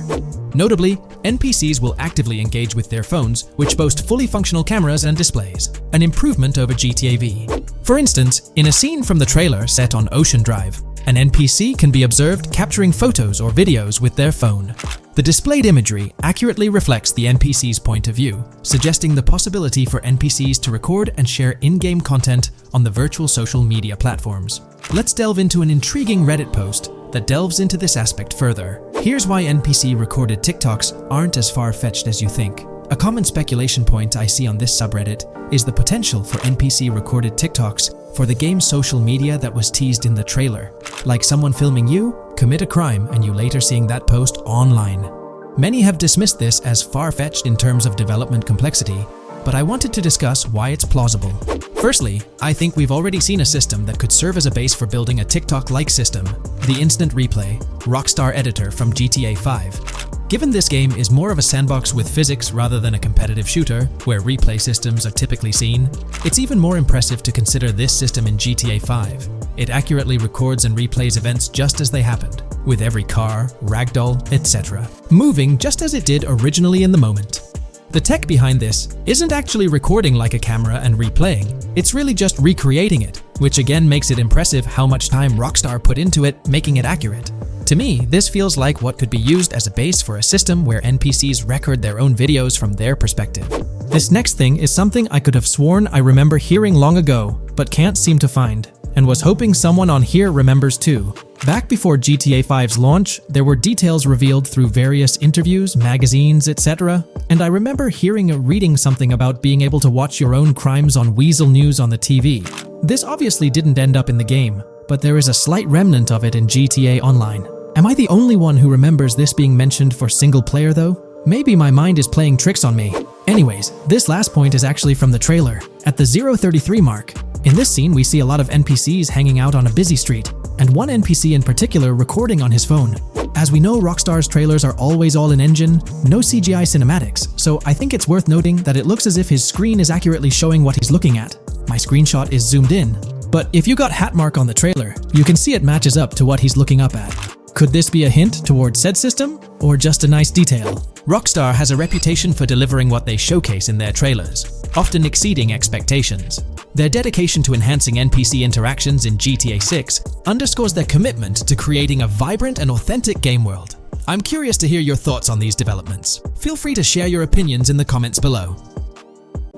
Notably, NPCs will actively engage with their phones, which boast fully functional cameras and displays, an improvement over GTA V. For instance, in a scene from the trailer set on Ocean Drive, an NPC can be observed capturing photos or videos with their phone. The displayed imagery accurately reflects the NPC's point of view, suggesting the possibility for NPCs to record and share in-game content on the virtual social media platforms. Let's delve into an intriguing Reddit post that delves into this aspect further. Here's why NPC-recorded TikToks aren't as far-fetched as you think. A common speculation point I see on this subreddit is the potential for NPC-recorded TikToks for the game's social media that was teased in the trailer. Like someone filming you, commit a crime, and you later seeing that post online. Many have dismissed this as far-fetched in terms of development complexity, but I wanted to discuss why it's plausible. Firstly, I think we've already seen a system that could serve as a base for building a TikTok-like system, the Instant Replay, Rockstar editor from GTA 5. Given this game is more of a sandbox with physics rather than a competitive shooter, where replay systems are typically seen, it's even more impressive to consider this system in GTA 5. It accurately records and replays events just as they happened, with every car, ragdoll, etc., moving just as it did originally in the moment. The tech behind this isn't actually recording like a camera and replaying, it's really just recreating it, which again makes it impressive how much time Rockstar put into it, making it accurate. To me, this feels like what could be used as a base for a system where NPCs record their own videos from their perspective. This next thing is something I could have sworn I remember hearing long ago, but can't seem to find, and was hoping someone on here remembers too. Back before GTA 5's launch, there were details revealed through various interviews, magazines, etc., and I remember hearing or reading something about being able to watch your own crimes on Weasel News on the TV. This obviously didn't end up in the game, but there is a slight remnant of it in GTA Online. Am I the only one who remembers this being mentioned for single player though? Maybe my mind is playing tricks on me. Anyways, this last point is actually from the trailer, at the 0:33 mark. In this scene, we see a lot of NPCs hanging out on a busy street, and one NPC in particular recording on his phone. As we know, Rockstar's trailers are always all in engine, no CGI cinematics, so I think it's worth noting that it looks as if his screen is accurately showing what he's looking at. My screenshot is zoomed in, but if you got Hatmark on the trailer, you can see it matches up to what he's looking up at. Could this be a hint towards said system, or just a nice detail? Rockstar has a reputation for delivering what they showcase in their trailers, often exceeding expectations. Their dedication to enhancing NPC interactions in GTA 6 underscores their commitment to creating a vibrant and authentic game world. I'm curious to hear your thoughts on these developments. Feel free to share your opinions in the comments below.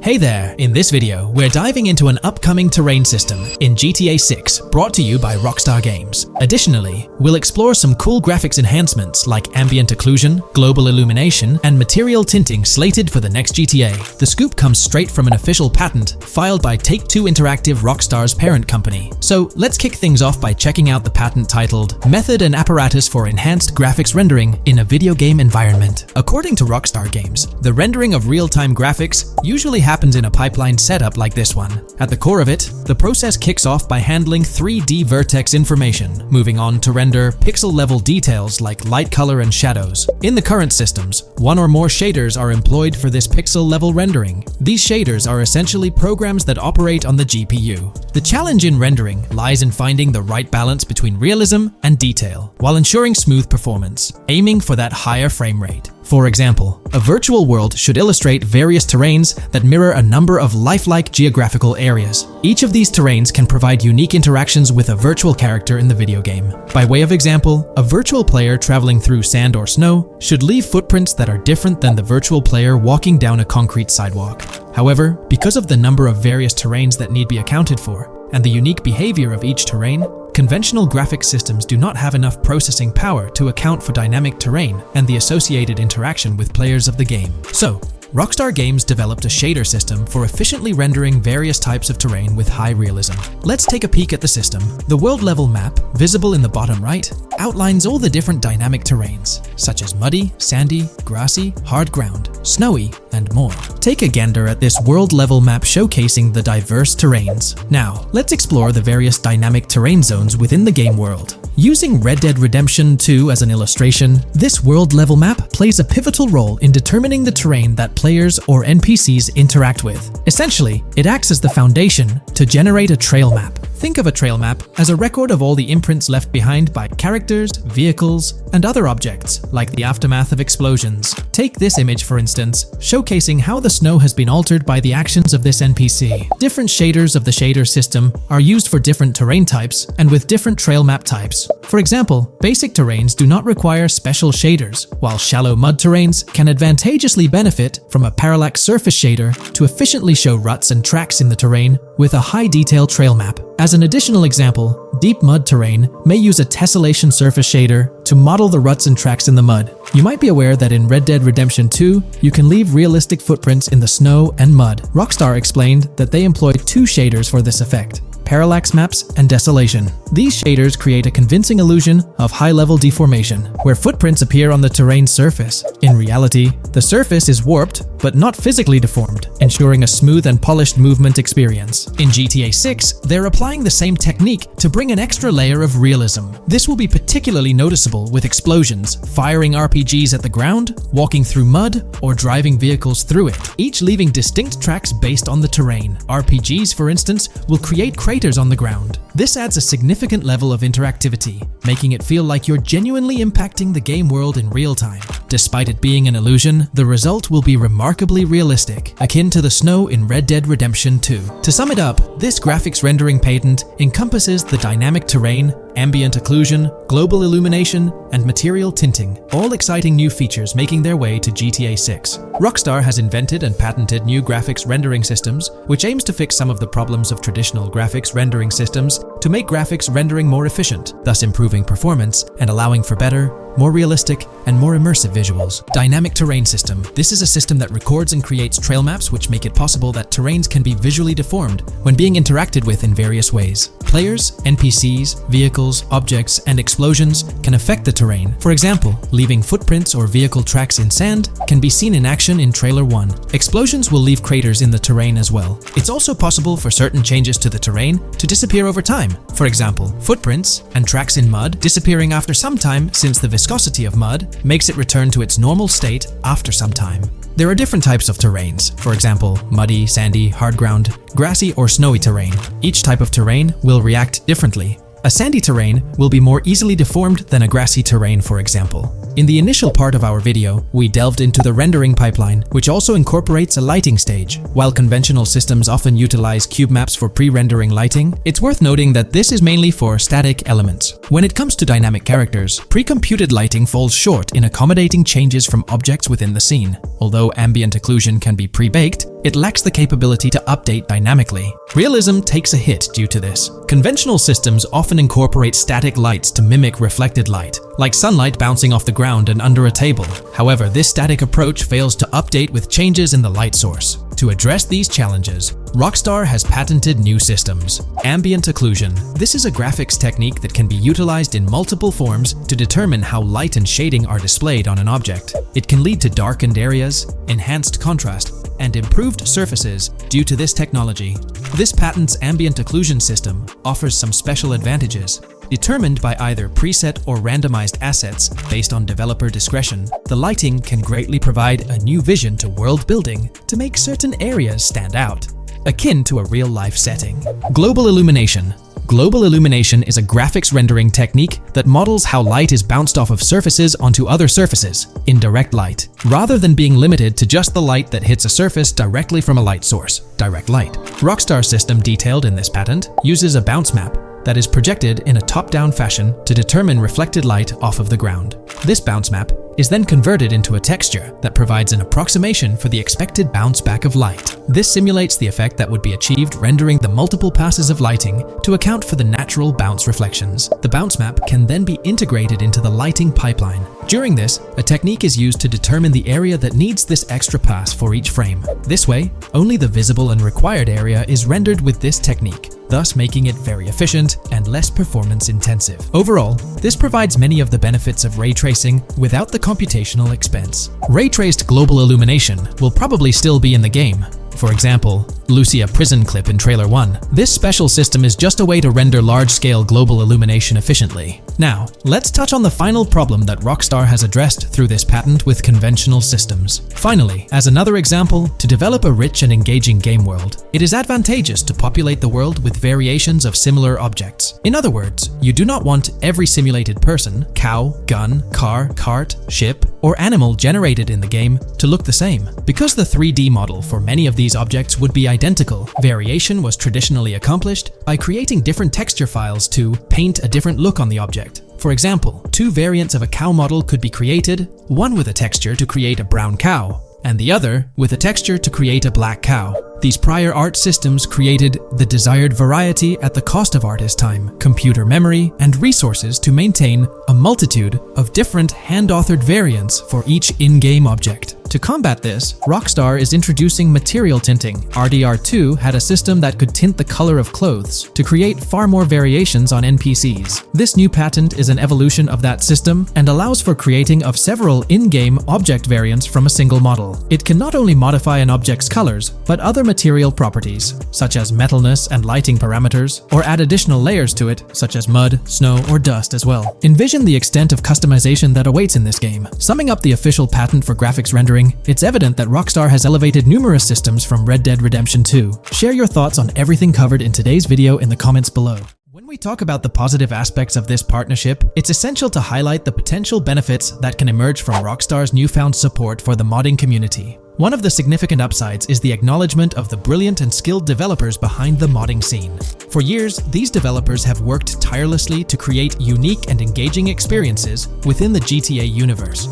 Hey there, in this video, we're diving into an upcoming terrain system in GTA 6 brought to you by Rockstar Games. Additionally, we'll explore some cool graphics enhancements like ambient occlusion, global illumination, and material tinting slated for the next GTA. The scoop comes straight from an official patent filed by Take-Two Interactive, Rockstar's parent company. So let's kick things off by checking out the patent titled Method and Apparatus for Enhanced Graphics Rendering in a Video Game Environment. According to Rockstar Games, the rendering of real-time graphics usually happens in a pipeline setup like this one. At the core of it, the process kicks off by handling 3D vertex information, moving on to render pixel-level details like light, color, and shadows. In the current systems, one or more shaders are employed for this pixel-level rendering. These shaders are essentially programs that operate on the GPU. The challenge in rendering lies in finding the right balance between realism and detail, while ensuring smooth performance, aiming for that higher frame rate. For example, a virtual world should illustrate various terrains that mirror a number of lifelike geographical areas. Each of these terrains can provide unique interactions with a virtual character in the video game. By way of example, a virtual player traveling through sand or snow should leave footprints that are different than the virtual player walking down a concrete sidewalk. However, because of the number of various terrains that need be accounted for, and the unique behavior of each terrain, conventional graphics systems do not have enough processing power to account for dynamic terrain and the associated interaction with players of the game. So, Rockstar Games developed a shader system for efficiently rendering various types of terrain with high realism. Let's take a peek at the system. The world level map, visible in the bottom right, outlines all the different dynamic terrains, such as muddy, sandy, grassy, hard ground, snowy, and more. Take a gander at this world level map showcasing the diverse terrains. Now, let's explore the various dynamic terrain zones within the game world. Using Red Dead Redemption 2 as an illustration, this world level map plays a pivotal role in determining the terrain that players or NPCs interact with. Essentially, it acts as the foundation to generate a trail map. Think of a trail map as a record of all the imprints left behind by characters, vehicles, and other objects, like the aftermath of explosions. Take this image for instance, showcasing how the snow has been altered by the actions of this NPC. Different shaders of the shader system are used for different terrain types and with different trail map types. For example, basic terrains do not require special shaders, while shallow mud terrains can advantageously benefit from a parallax surface shader to efficiently show ruts and tracks in the terrain with a high detail trail map. As an additional example, deep mud terrain may use a tessellation surface shader to model the ruts and tracks in the mud. You might be aware that in Red Dead Redemption 2, you can leave realistic footprints in the snow and mud. Rockstar explained that they employed two shaders for this effect: parallax maps and desolation. These shaders create a convincing illusion of high-level deformation, where footprints appear on the terrain's surface. In reality, the surface is warped but not physically deformed, ensuring a smooth and polished movement experience. In GTA 6, they're applying the same technique to bring an extra layer of realism. This will be particularly noticeable with explosions, firing RPGs at the ground, walking through mud, or driving vehicles through it, each leaving distinct tracks based on the terrain. RPGs, for instance, will create craters on the ground. This adds a significant level of interactivity, making it feel like you're genuinely impacting the game world in real time. Despite it being an illusion, the result will be remarkably realistic, akin to the snow in Red Dead Redemption 2. To sum it up, this graphics rendering patent encompasses the dynamic terrain, ambient occlusion, global illumination, and material tinting, all exciting new features making their way to GTA 6. Rockstar has invented and patented new graphics rendering systems, which aims to fix some of the problems of traditional graphics rendering systems to make graphics rendering more efficient, thus improving performance and allowing for better, more realistic, and more immersive visuals. Dynamic Terrain System. This is a system that records and creates trail maps which make it possible that terrains can be visually deformed when being interacted with in various ways. Players, NPCs, vehicles, objects, and explosions can affect the terrain. For example, leaving footprints or vehicle tracks in sand can be seen in action in Trailer 1. Explosions will leave craters in the terrain as well. It's also possible for certain changes to the terrain to disappear over time. For example, footprints and tracks in mud disappearing after some time, since the viscosity of mud makes it return to its normal state after some time. There are different types of terrains, for example, muddy, sandy, hard ground, grassy, or snowy terrain. Each type of terrain will react differently. A sandy terrain will be more easily deformed than a grassy terrain, for example. In the initial part of our video, we delved into the rendering pipeline, which also incorporates a lighting stage. While conventional systems often utilize cube maps for pre-rendering lighting, it's worth noting that this is mainly for static elements. When it comes to dynamic characters, pre-computed lighting falls short in accommodating changes from objects within the scene. Although ambient occlusion can be pre-baked, it lacks the capability to update dynamically. Realism takes a hit due to this. Conventional systems often incorporate static lights to mimic reflected light, like sunlight bouncing off the ground and under a table. However, this static approach fails to update with changes in the light source. To address these challenges, Rockstar has patented new systems. Ambient occlusion. This is a graphics technique that can be utilized in multiple forms to determine how light and shading are displayed on an object. It can lead to darkened areas, enhanced contrast, and improved surfaces due to this technology. This patent's ambient occlusion system offers some special advantages. Determined by either preset or randomized assets based on developer discretion, the lighting can greatly provide a new vision to world building to make certain areas stand out, akin to a real-life setting. Global illumination. Global illumination is a graphics rendering technique that models how light is bounced off of surfaces onto other surfaces in direct light, rather than being limited to just the light that hits a surface directly from a light source, direct light. Rockstar's system detailed in this patent uses a bounce map that is projected in a top-down fashion to determine reflected light off of the ground. This bounce map is then converted into a texture that provides an approximation for the expected bounce back of light. This simulates the effect that would be achieved rendering the multiple passes of lighting to account for the natural bounce reflections. The bounce map can then be integrated into the lighting pipeline, During this, a technique is used to determine the area that needs this extra pass for each frame. This way, only the visible and required area is rendered with this technique, thus making it very efficient and less performance intensive. Overall, this provides many of the benefits of ray tracing without the computational expense. Ray-traced global illumination will probably still be in the game. For example, Lucia prison clip in Trailer 1. This special system is just a way to render large-scale global illumination efficiently. Now, let's touch on the final problem that Rockstar has addressed through this patent with conventional systems. Finally, as another example, to develop a rich and engaging game world, it is advantageous to populate the world with variations of similar objects. In other words, you do not want every simulated person, cow, gun, car, cart, ship, or animal generated in the game to look the same. Because the 3D model for many of these objects would be identical, variation was traditionally accomplished by creating different texture files to paint a different look on the object. For example, two variants of a cow model could be created, one with a texture to create a brown cow, and the other with a texture to create a black cow. These prior art systems created the desired variety at the cost of artist time, computer memory, and resources to maintain a multitude of different hand-authored variants for each in-game object. To combat this, Rockstar is introducing material tinting. RDR2 had a system that could tint the color of clothes to create far more variations on NPCs. This new patent is an evolution of that system and allows for creating of several in-game object variants from a single model. It can not only modify an object's colors, but other material properties, such as metalness and lighting parameters, or add additional layers to it, such as mud, snow, or dust as well. Envision the extent of customization that awaits in this game. Summing up the official patent for graphics rendering, it's evident that Rockstar has elevated numerous systems from Red Dead Redemption 2. Share your thoughts on everything covered in today's video in the comments below. When we talk about the positive aspects of this partnership, it's essential to highlight the potential benefits that can emerge from Rockstar's newfound support for the modding community. One of the significant upsides is the acknowledgement of the brilliant and skilled developers behind the modding scene. For years, these developers have worked tirelessly to create unique and engaging experiences within the GTA universe.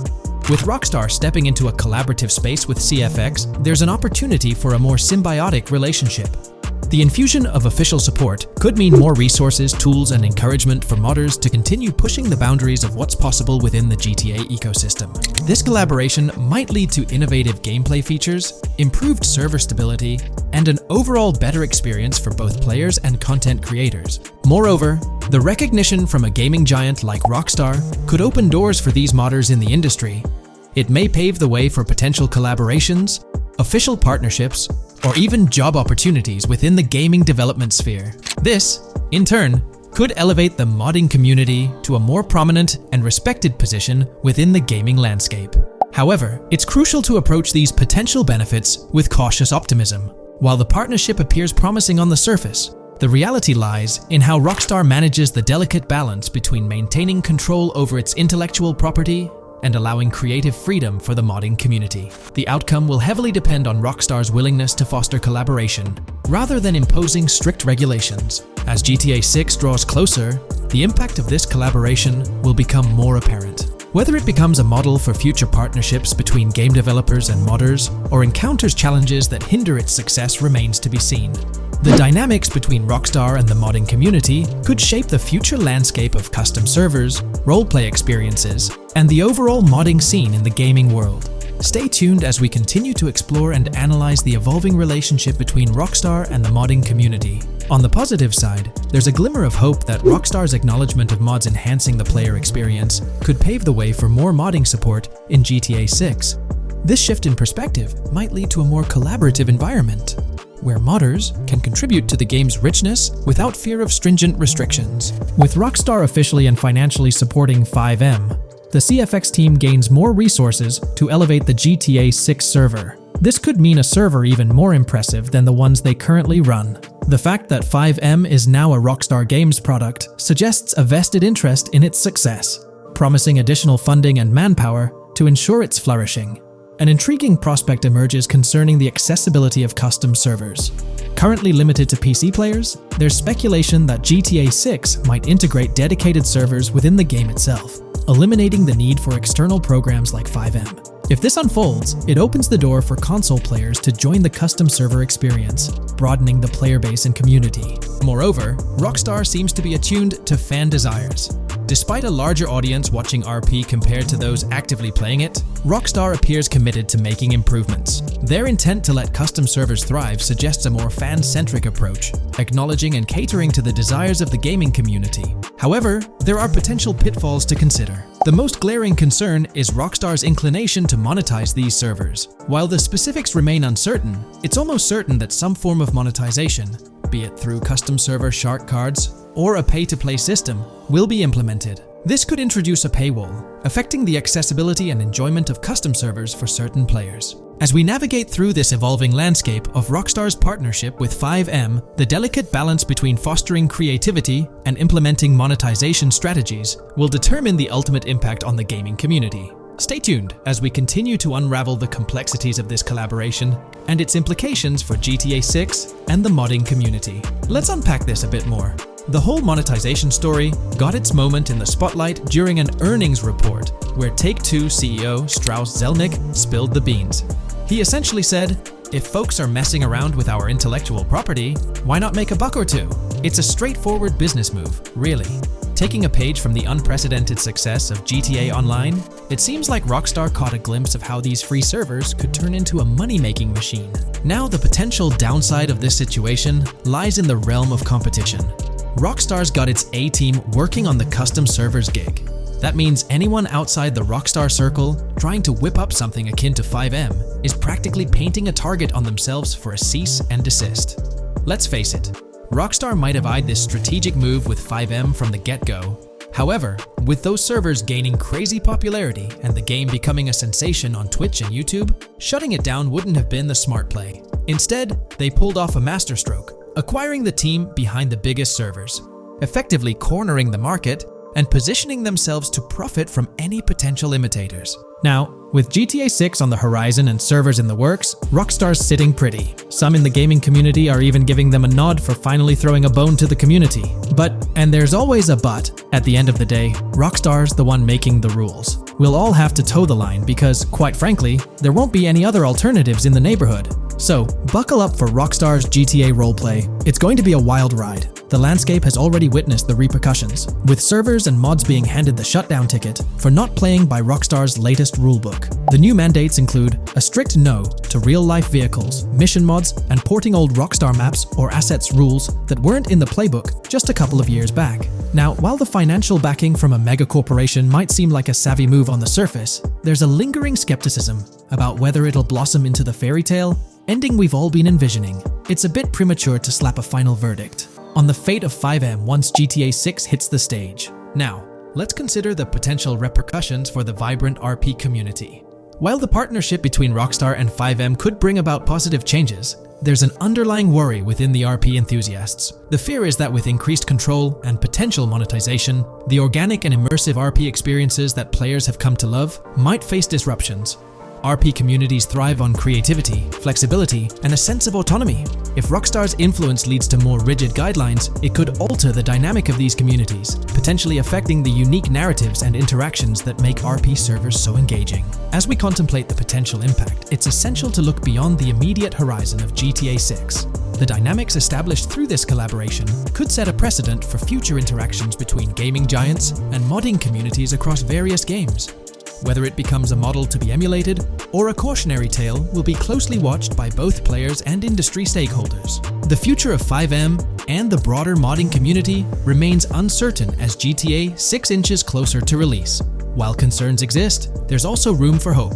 With Rockstar stepping into a collaborative space with CFX, there's an opportunity for a more symbiotic relationship. The infusion of official support could mean more resources, tools, and encouragement for modders to continue pushing the boundaries of what's possible within the GTA ecosystem. This collaboration might lead to innovative gameplay features, improved server stability, and an overall better experience for both players and content creators. Moreover, the recognition from a gaming giant like Rockstar could open doors for these modders in the industry. It may pave the way for potential collaborations, official partnerships, or even job opportunities within the gaming development sphere. This, in turn, could elevate the modding community to a more prominent and respected position within the gaming landscape. However, it's crucial to approach these potential benefits with cautious optimism. While the partnership appears promising on the surface, the reality lies in how Rockstar manages the delicate balance between maintaining control over its intellectual property and allowing creative freedom for the modding community. The outcome will heavily depend on Rockstar's willingness to foster collaboration, rather than imposing strict regulations. As GTA 6 draws closer, the impact of this collaboration will become more apparent. Whether it becomes a model for future partnerships between game developers and modders, or encounters challenges that hinder its success remains to be seen. The dynamics between Rockstar and the modding community could shape the future landscape of custom servers, roleplay experiences, and the overall modding scene in the gaming world. Stay tuned as we continue to explore and analyze the evolving relationship between Rockstar and the modding community. On the positive side, there's a glimmer of hope that Rockstar's acknowledgement of mods enhancing the player experience could pave the way for more modding support in GTA 6. This shift in perspective might lead to a more collaborative environment, where modders can contribute to the game's richness without fear of stringent restrictions. With Rockstar officially and financially supporting FiveM, the CFX team gains more resources to elevate the GTA 6 server. This could mean a server even more impressive than the ones they currently run. The fact that FiveM is now a Rockstar Games product suggests a vested interest in its success, promising additional funding and manpower to ensure its flourishing. An intriguing prospect emerges concerning the accessibility of custom servers. Currently limited to PC players, there's speculation that GTA 6 might integrate dedicated servers within the game itself, eliminating the need for external programs like FiveM. If this unfolds, it opens the door for console players to join the custom server experience, broadening the player base and community. Moreover, Rockstar seems to be attuned to fan desires. Despite a larger audience watching RP compared to those actively playing it, Rockstar appears committed to making improvements. Their intent to let custom servers thrive suggests a more fan-centric approach, acknowledging and catering to the desires of the gaming community. However, there are potential pitfalls to consider. The most glaring concern is Rockstar's inclination to monetize these servers. While the specifics remain uncertain, it's almost certain that some form of monetization, be it through custom server shark cards or a pay-to-play system, will be implemented. This could introduce a paywall, affecting the accessibility and enjoyment of custom servers for certain players. As we navigate through this evolving landscape of Rockstar's partnership with FiveM, the delicate balance between fostering creativity and implementing monetization strategies will determine the ultimate impact on the gaming community. Stay tuned as we continue to unravel the complexities of this collaboration and its implications for GTA 6 and the modding community. Let's unpack this a bit more. The whole monetization story got its moment in the spotlight during an earnings report where Take-Two CEO Strauss Zelnick spilled the beans. He essentially said, "If folks are messing around with our intellectual property, why not make a buck or two?" It's a straightforward business move, really. Taking a page from the unprecedented success of GTA Online, it seems like Rockstar caught a glimpse of how these free servers could turn into a money-making machine. Now, the potential downside of this situation lies in the realm of competition. Rockstar's got its A-team working on the custom servers gig. That means anyone outside the Rockstar circle trying to whip up something akin to FiveM is practically painting a target on themselves for a cease and desist. Let's face it, Rockstar might have eyed this strategic move with FiveM from the get-go. However, with those servers gaining crazy popularity and the game becoming a sensation on Twitch and YouTube, shutting it down wouldn't have been the smart play. Instead, they pulled off a masterstroke, acquiring the team behind the biggest servers, effectively cornering the market and positioning themselves to profit from any potential imitators. Now, with GTA 6 on the horizon and servers in the works, Rockstar's sitting pretty. Some in the gaming community are even giving them a nod for finally throwing a bone to the community. But, and there's always a but, at the end of the day, Rockstar's the one making the rules. We'll all have to toe the line because, quite frankly, there won't be any other alternatives in the neighborhood. So, buckle up for Rockstar's GTA roleplay. It's going to be a wild ride. The landscape has already witnessed the repercussions, with servers and mods being handed the shutdown ticket for not playing by Rockstar's latest rulebook. The new mandates include a strict no to real-life vehicles, mission mods, and porting old Rockstar maps or assets rules that weren't in the playbook just a couple of years back. Now, while the financial backing from a mega corporation might seem like a savvy move on the surface, there's a lingering skepticism about whether it'll blossom into the fairy tale ending we've all been envisioning. It's a bit premature to slap a final verdict on the fate of FiveM once GTA 6 hits the stage. Now, let's consider the potential repercussions for the vibrant RP community. While the partnership between Rockstar and FiveM could bring about positive changes, there's an underlying worry within the RP enthusiasts. The fear is that with increased control and potential monetization, the organic and immersive RP experiences that players have come to love might face disruptions. RP communities thrive on creativity, flexibility, and a sense of autonomy. If Rockstar's influence leads to more rigid guidelines, it could alter the dynamic of these communities, potentially affecting the unique narratives and interactions that make RP servers so engaging. As we contemplate the potential impact, it's essential to look beyond the immediate horizon of GTA 6. The dynamics established through this collaboration could set a precedent for future interactions between gaming giants and modding communities across various games. Whether it becomes a model to be emulated or a cautionary tale will be closely watched by both players and industry stakeholders. The future of FiveM and the broader modding community remains uncertain as GTA 6 inches closer to release. While concerns exist, there's also room for hope.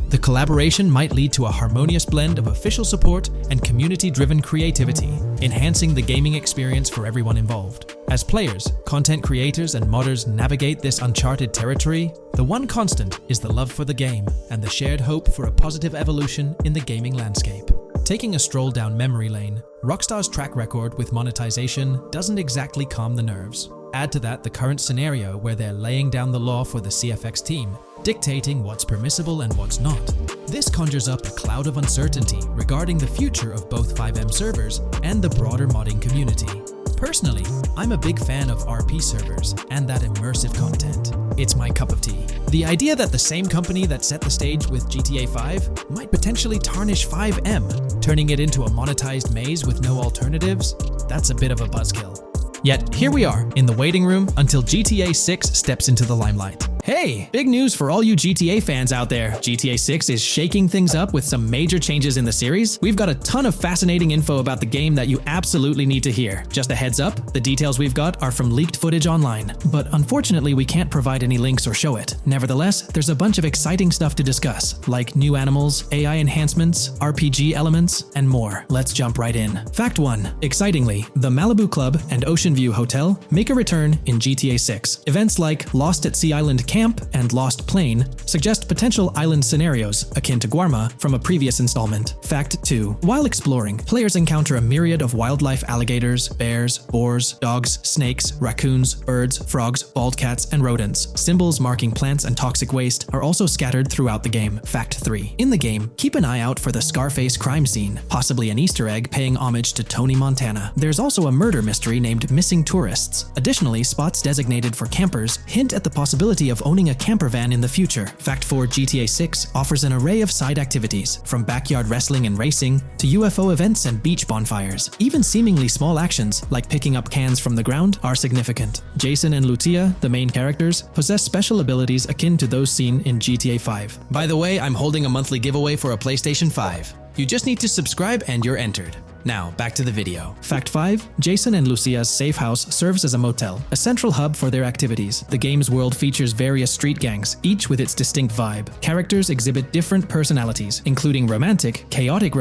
The collaboration might lead to a harmonious blend of official support and community-driven creativity, enhancing the gaming experience for everyone involved. As players, content creators, and modders navigate this uncharted territory, the one constant is the love for the game and the shared hope for a positive evolution in the gaming landscape. Taking a stroll down memory lane, Rockstar's track record with monetization doesn't exactly calm the nerves. Add to that the current scenario where they're laying down the law for the CFX team, dictating what's permissible and what's not. This conjures up a cloud of uncertainty regarding the future of both FiveM servers and the broader modding community. Personally, I'm a big fan of RP servers and that immersive content. It's my cup of tea. The idea that the same company that set the stage with GTA 5 might potentially tarnish FiveM, turning it into a monetized maze with no alternatives, that's a bit of a buzzkill. Yet here we are, in the waiting room until GTA 6 steps into the limelight. Hey, big news for all you GTA fans out there. GTA 6 is shaking things up with some major changes in the series. We've got a ton of fascinating info about the game that you absolutely need to hear. Just a heads up, the details we've got are from leaked footage online, but unfortunately we can't provide any links or show it. Nevertheless, there's a bunch of exciting stuff to discuss, like new animals, AI enhancements, RPG elements, and more. Let's jump right in. Fact 1. Excitingly, the Malibu Club and Ocean View Hotel make a return in GTA 6. Events like Lost at Sea Island Camp and Lost Plane suggest potential island scenarios akin to Guarma from a previous installment. Fact 2. While exploring, players encounter a myriad of wildlife: alligators, bears, boars, dogs, snakes, raccoons, birds, frogs, bald cats, and rodents. Symbols marking plants and toxic waste are also scattered throughout the game. Fact 3. In the game, keep an eye out for the Scarface crime scene, possibly an Easter egg paying homage to Tony Montana. There's also a murder mystery named Missing Tourists. Additionally, spots designated for campers hint at the possibility of owning a camper van in the future. Fact 4. GTA 6 offers an array of side activities, from backyard wrestling and racing to UFO events and beach bonfires. Even seemingly small actions, like picking up cans from the ground, are significant. Jason and Lucia, the main characters, possess special abilities akin to those seen in GTA 5. By the way, I'm holding a monthly giveaway for a PlayStation 5. You just need to subscribe and you're entered. Now, back to the video. Fact 5. Jason and Lucia's safe house serves as a motel, a central hub for their activities. The game's world features various street gangs, each with its distinct vibe. Characters exhibit different personalities, including romantic, chaotic,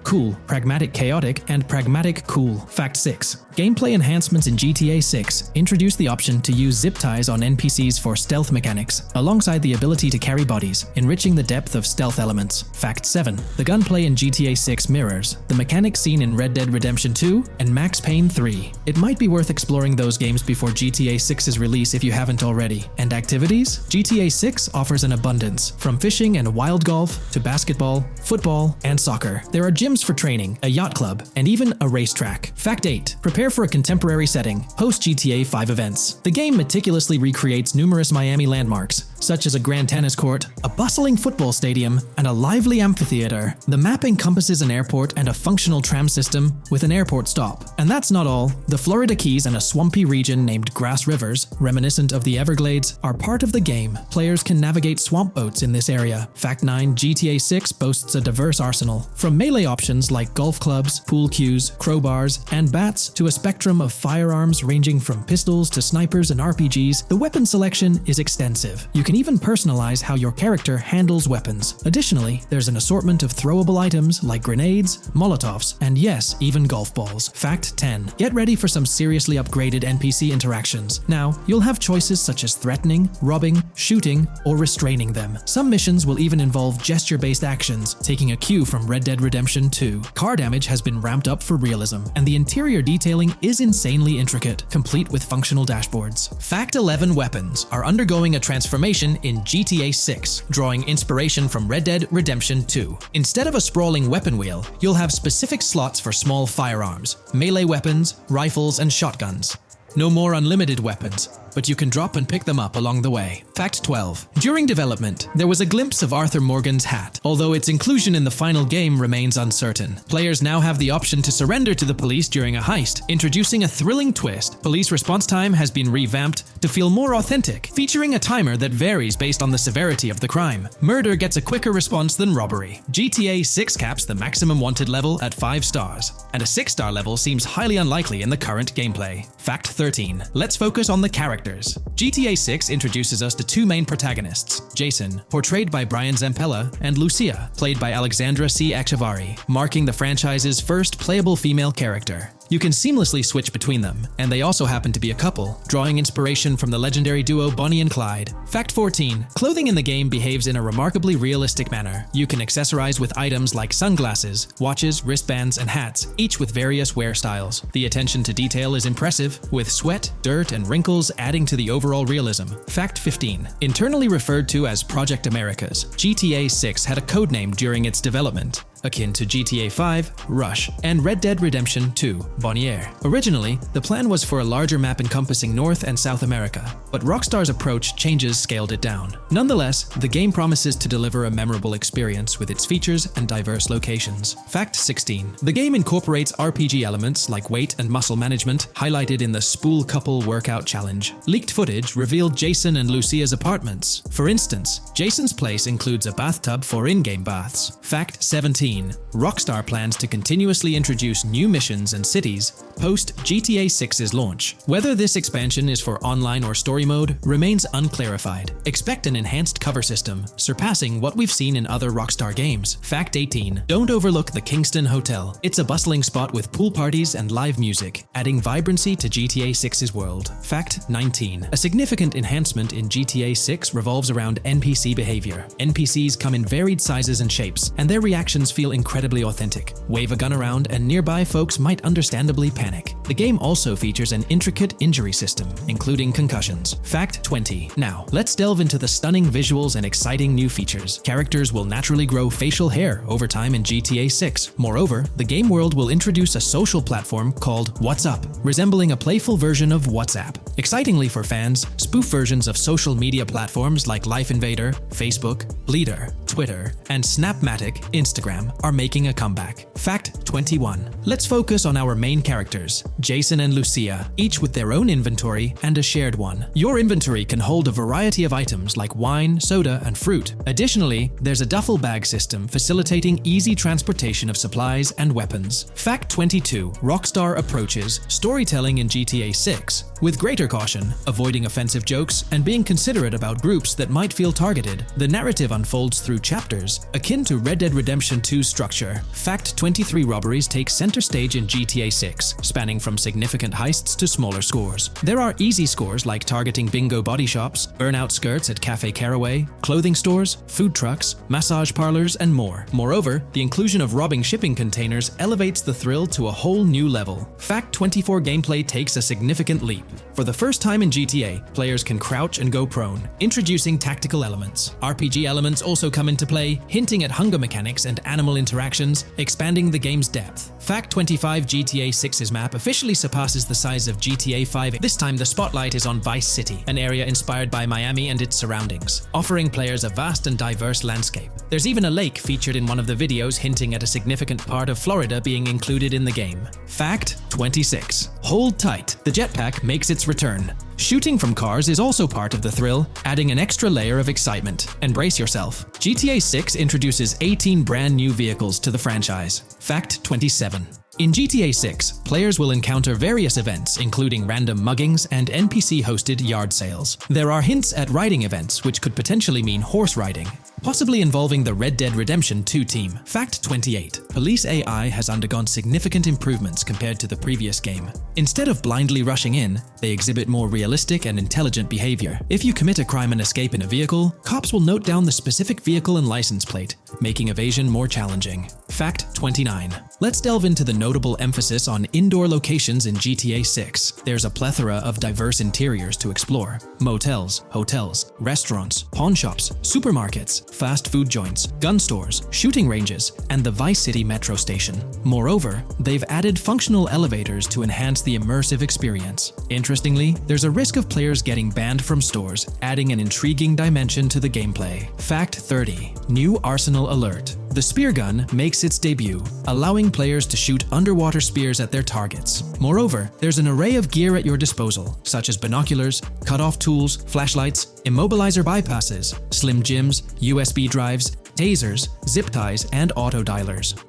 cool, pragmatic chaotic, and pragmatic cool. Fact 6. Gameplay enhancements in GTA 6 introduce the option to use zip ties on NPCs for stealth mechanics, alongside the ability to carry bodies, enriching the depth of stealth elements. Fact 7. The gunplay in GTA 6 mirrors the mechanics seen in Red Dead Redemption 2 and Max Payne 3. It might be worth exploring those games before GTA 6's release if you haven't already. And activities? GTA 6 offers an abundance, from fishing and wild golf to basketball, football, and soccer. There are gyms for training, a yacht club, and even a racetrack. Fact 8. Prepare for a contemporary setting, post GTA 5 events. The game meticulously recreates numerous Miami landmarks, such as a grand tennis court, a bustling football stadium, and a lively amphitheater. The map encompasses an airport and a functional tram system with an airport stop. And that's not all. The Florida Keys and a swampy region named Grass Rivers, reminiscent of the Everglades, are part of the game. Players can navigate swamp boats in this area. Fact 9. GTA 6 boasts a diverse arsenal, from melee options like golf clubs, pool cues, crowbars, and bats to a spectrum of firearms ranging from pistols to snipers and RPGs. The weapon selection is extensive. You can even personalize how your character handles weapons. Additionally, there's an assortment of throwable items like grenades, molotovs, and yes, even golf balls. Fact 10. Get ready for some seriously upgraded NPC interactions. Now, you'll have choices such as threatening, robbing, shooting, or restraining them. Some missions will even involve gesture-based actions, taking a cue from Red Dead Redemption 2. Car damage has been ramped up for realism, and the interior detailing is insanely intricate, complete with functional dashboards. Fact 11. Weapons are undergoing a transformation in GTA 6, drawing inspiration from Red Dead Redemption 2. Instead of a sprawling weapon wheel, you'll have specific slots for small firearms, melee weapons, rifles, and shotguns. No more unlimited weapons, but you can drop and pick them up along the way. Fact 12. During development, there was a glimpse of Arthur Morgan's hat, although its inclusion in the final game remains uncertain. Players now have the option to surrender to the police during a heist, introducing a thrilling twist. Police response time has been revamped to feel more authentic, featuring a timer that varies based on the severity of the crime. Murder gets a quicker response than robbery. GTA 6 caps the maximum wanted level at 5 stars, and a 6-star level seems highly unlikely in the current gameplay. Fact 13. Let's focus on the characters. GTA 6 introduces us to two main protagonists, Jason, portrayed by Brian Zampella, and Lucia, played by Alexandra C. Echevarri, marking the franchise's first playable female character. You can seamlessly switch between them, and they also happen to be a couple, drawing inspiration from the legendary duo Bonnie and Clyde. Fact 14. Clothing in the game behaves in a remarkably realistic manner. You can accessorize with items like sunglasses, watches, wristbands, and hats, each with various wear styles. The attention to detail is impressive, with sweat, dirt, and wrinkles adding to the overall realism. Fact 15. Internally referred to as Project Americas, GTA 6 had a codename during its development. akin to GTA 5, Rush, and Red Dead Redemption 2, Bonnier. Originally, the plan was for a larger map encompassing North and South America, but Rockstar's approach changes scaled it down. Nonetheless, the game promises to deliver a memorable experience with its features and diverse locations. Fact 16. The game incorporates RPG elements like weight and muscle management, highlighted in the Spool Couple Workout Challenge. Leaked footage revealed Jason and Lucia's apartments. For instance, Jason's place includes a bathtub for in-game baths. Fact 17. Rockstar plans to continuously introduce new missions and cities post GTA 6's launch. Whether this expansion is for online or story mode remains unclarified. Expect an enhanced cover system, surpassing what we've seen in other Rockstar games. Fact 18. Don't overlook the Kingston Hotel. It's a bustling spot with pool parties and live music, adding vibrancy to GTA 6's world. Fact 19. A significant enhancement in GTA 6 revolves around NPC behavior. NPCs come in varied sizes and shapes, and their reactions feel incredibly authentic. Wave a gun around and nearby folks might understandably panic. The game also features an intricate injury system, including concussions. Fact 20. Now, let's delve into the stunning visuals and exciting new features. Characters will naturally grow facial hair over time in GTA 6. Moreover, the game world will introduce a social platform called WhatsApp, resembling a playful version of WhatsApp. Excitingly for fans, spoof versions of social media platforms like Life Invader, Facebook, Bleeder, Twitter, and Snapmatic, Instagram are making a comeback. Fact 21. Let's focus on our main characters, Jason and Lucia, each with their own inventory and a shared one. Your inventory can hold a variety of items like wine, soda, and fruit. Additionally, there's a duffel bag system facilitating easy transportation of supplies and weapons. Fact 22. Rockstar approaches storytelling in GTA 6 with greater caution, avoiding offensive jokes and being considerate about groups that might feel targeted. The narrative unfolds through chapters, akin to Red Dead Redemption 2's structure. Fact 23. Robberies take center stage in GTA 6, spanning from significant heists to smaller scores. There are easy scores like targeting bingo body shops, burnout skirts at Cafe Caraway, clothing stores, food trucks, massage parlors, and more. Moreover, the inclusion of robbing shipping containers elevates the thrill to a whole new level. Fact 24. Gameplay takes a significant leap. For the first time in GTA, players can crouch and go prone, introducing tactical elements. RPG elements also come into play, hinting at hunger mechanics and animal interactions, expanding the game's depth. Fact 25. GTA 6's map officially surpasses the size of GTA 5. This time the spotlight is on Vice City, an area inspired by Miami and its surroundings, offering players a vast and diverse landscape. There's even a lake featured in one of the videos, hinting at a significant part of Florida being included in the game. Fact 26. Hold tight, the jetpack makes its return. Shooting from cars is also part of the thrill, adding an extra layer of excitement. And brace yourself. GTA 6 introduces 18 brand new vehicles to the franchise. Fact 27. In GTA 6, players will encounter various events, including random muggings and NPC-hosted yard sales. There are hints at riding events, which could potentially mean horse riding, possibly involving the Red Dead Redemption 2 team. Fact 28. Police AI has undergone significant improvements compared to the previous game. Instead of blindly rushing in, they exhibit more realistic and intelligent behavior. If you commit a crime and escape in a vehicle, cops will note down the specific vehicle and license plate, making evasion more challenging. Fact 29. Let's delve into the notable emphasis on indoor locations in GTA 6. There's a plethora of diverse interiors to explore. Motels, hotels, restaurants, pawn shops, supermarkets, fast food joints, gun stores, shooting ranges, and the Vice City metro station. Moreover, they've added functional elevators to enhance the immersive experience. Interestingly, there's a risk of players getting banned from stores, adding an intriguing dimension to the gameplay. Fact 30. New Arsenal Alert. The spear gun makes its debut, allowing players to shoot underwater spears at their targets. Moreover, there's an array of gear at your disposal, such as binoculars, cut-off tools, flashlights, immobilizer bypasses, slim jims, USB drives, tasers, zip ties, and auto dialers.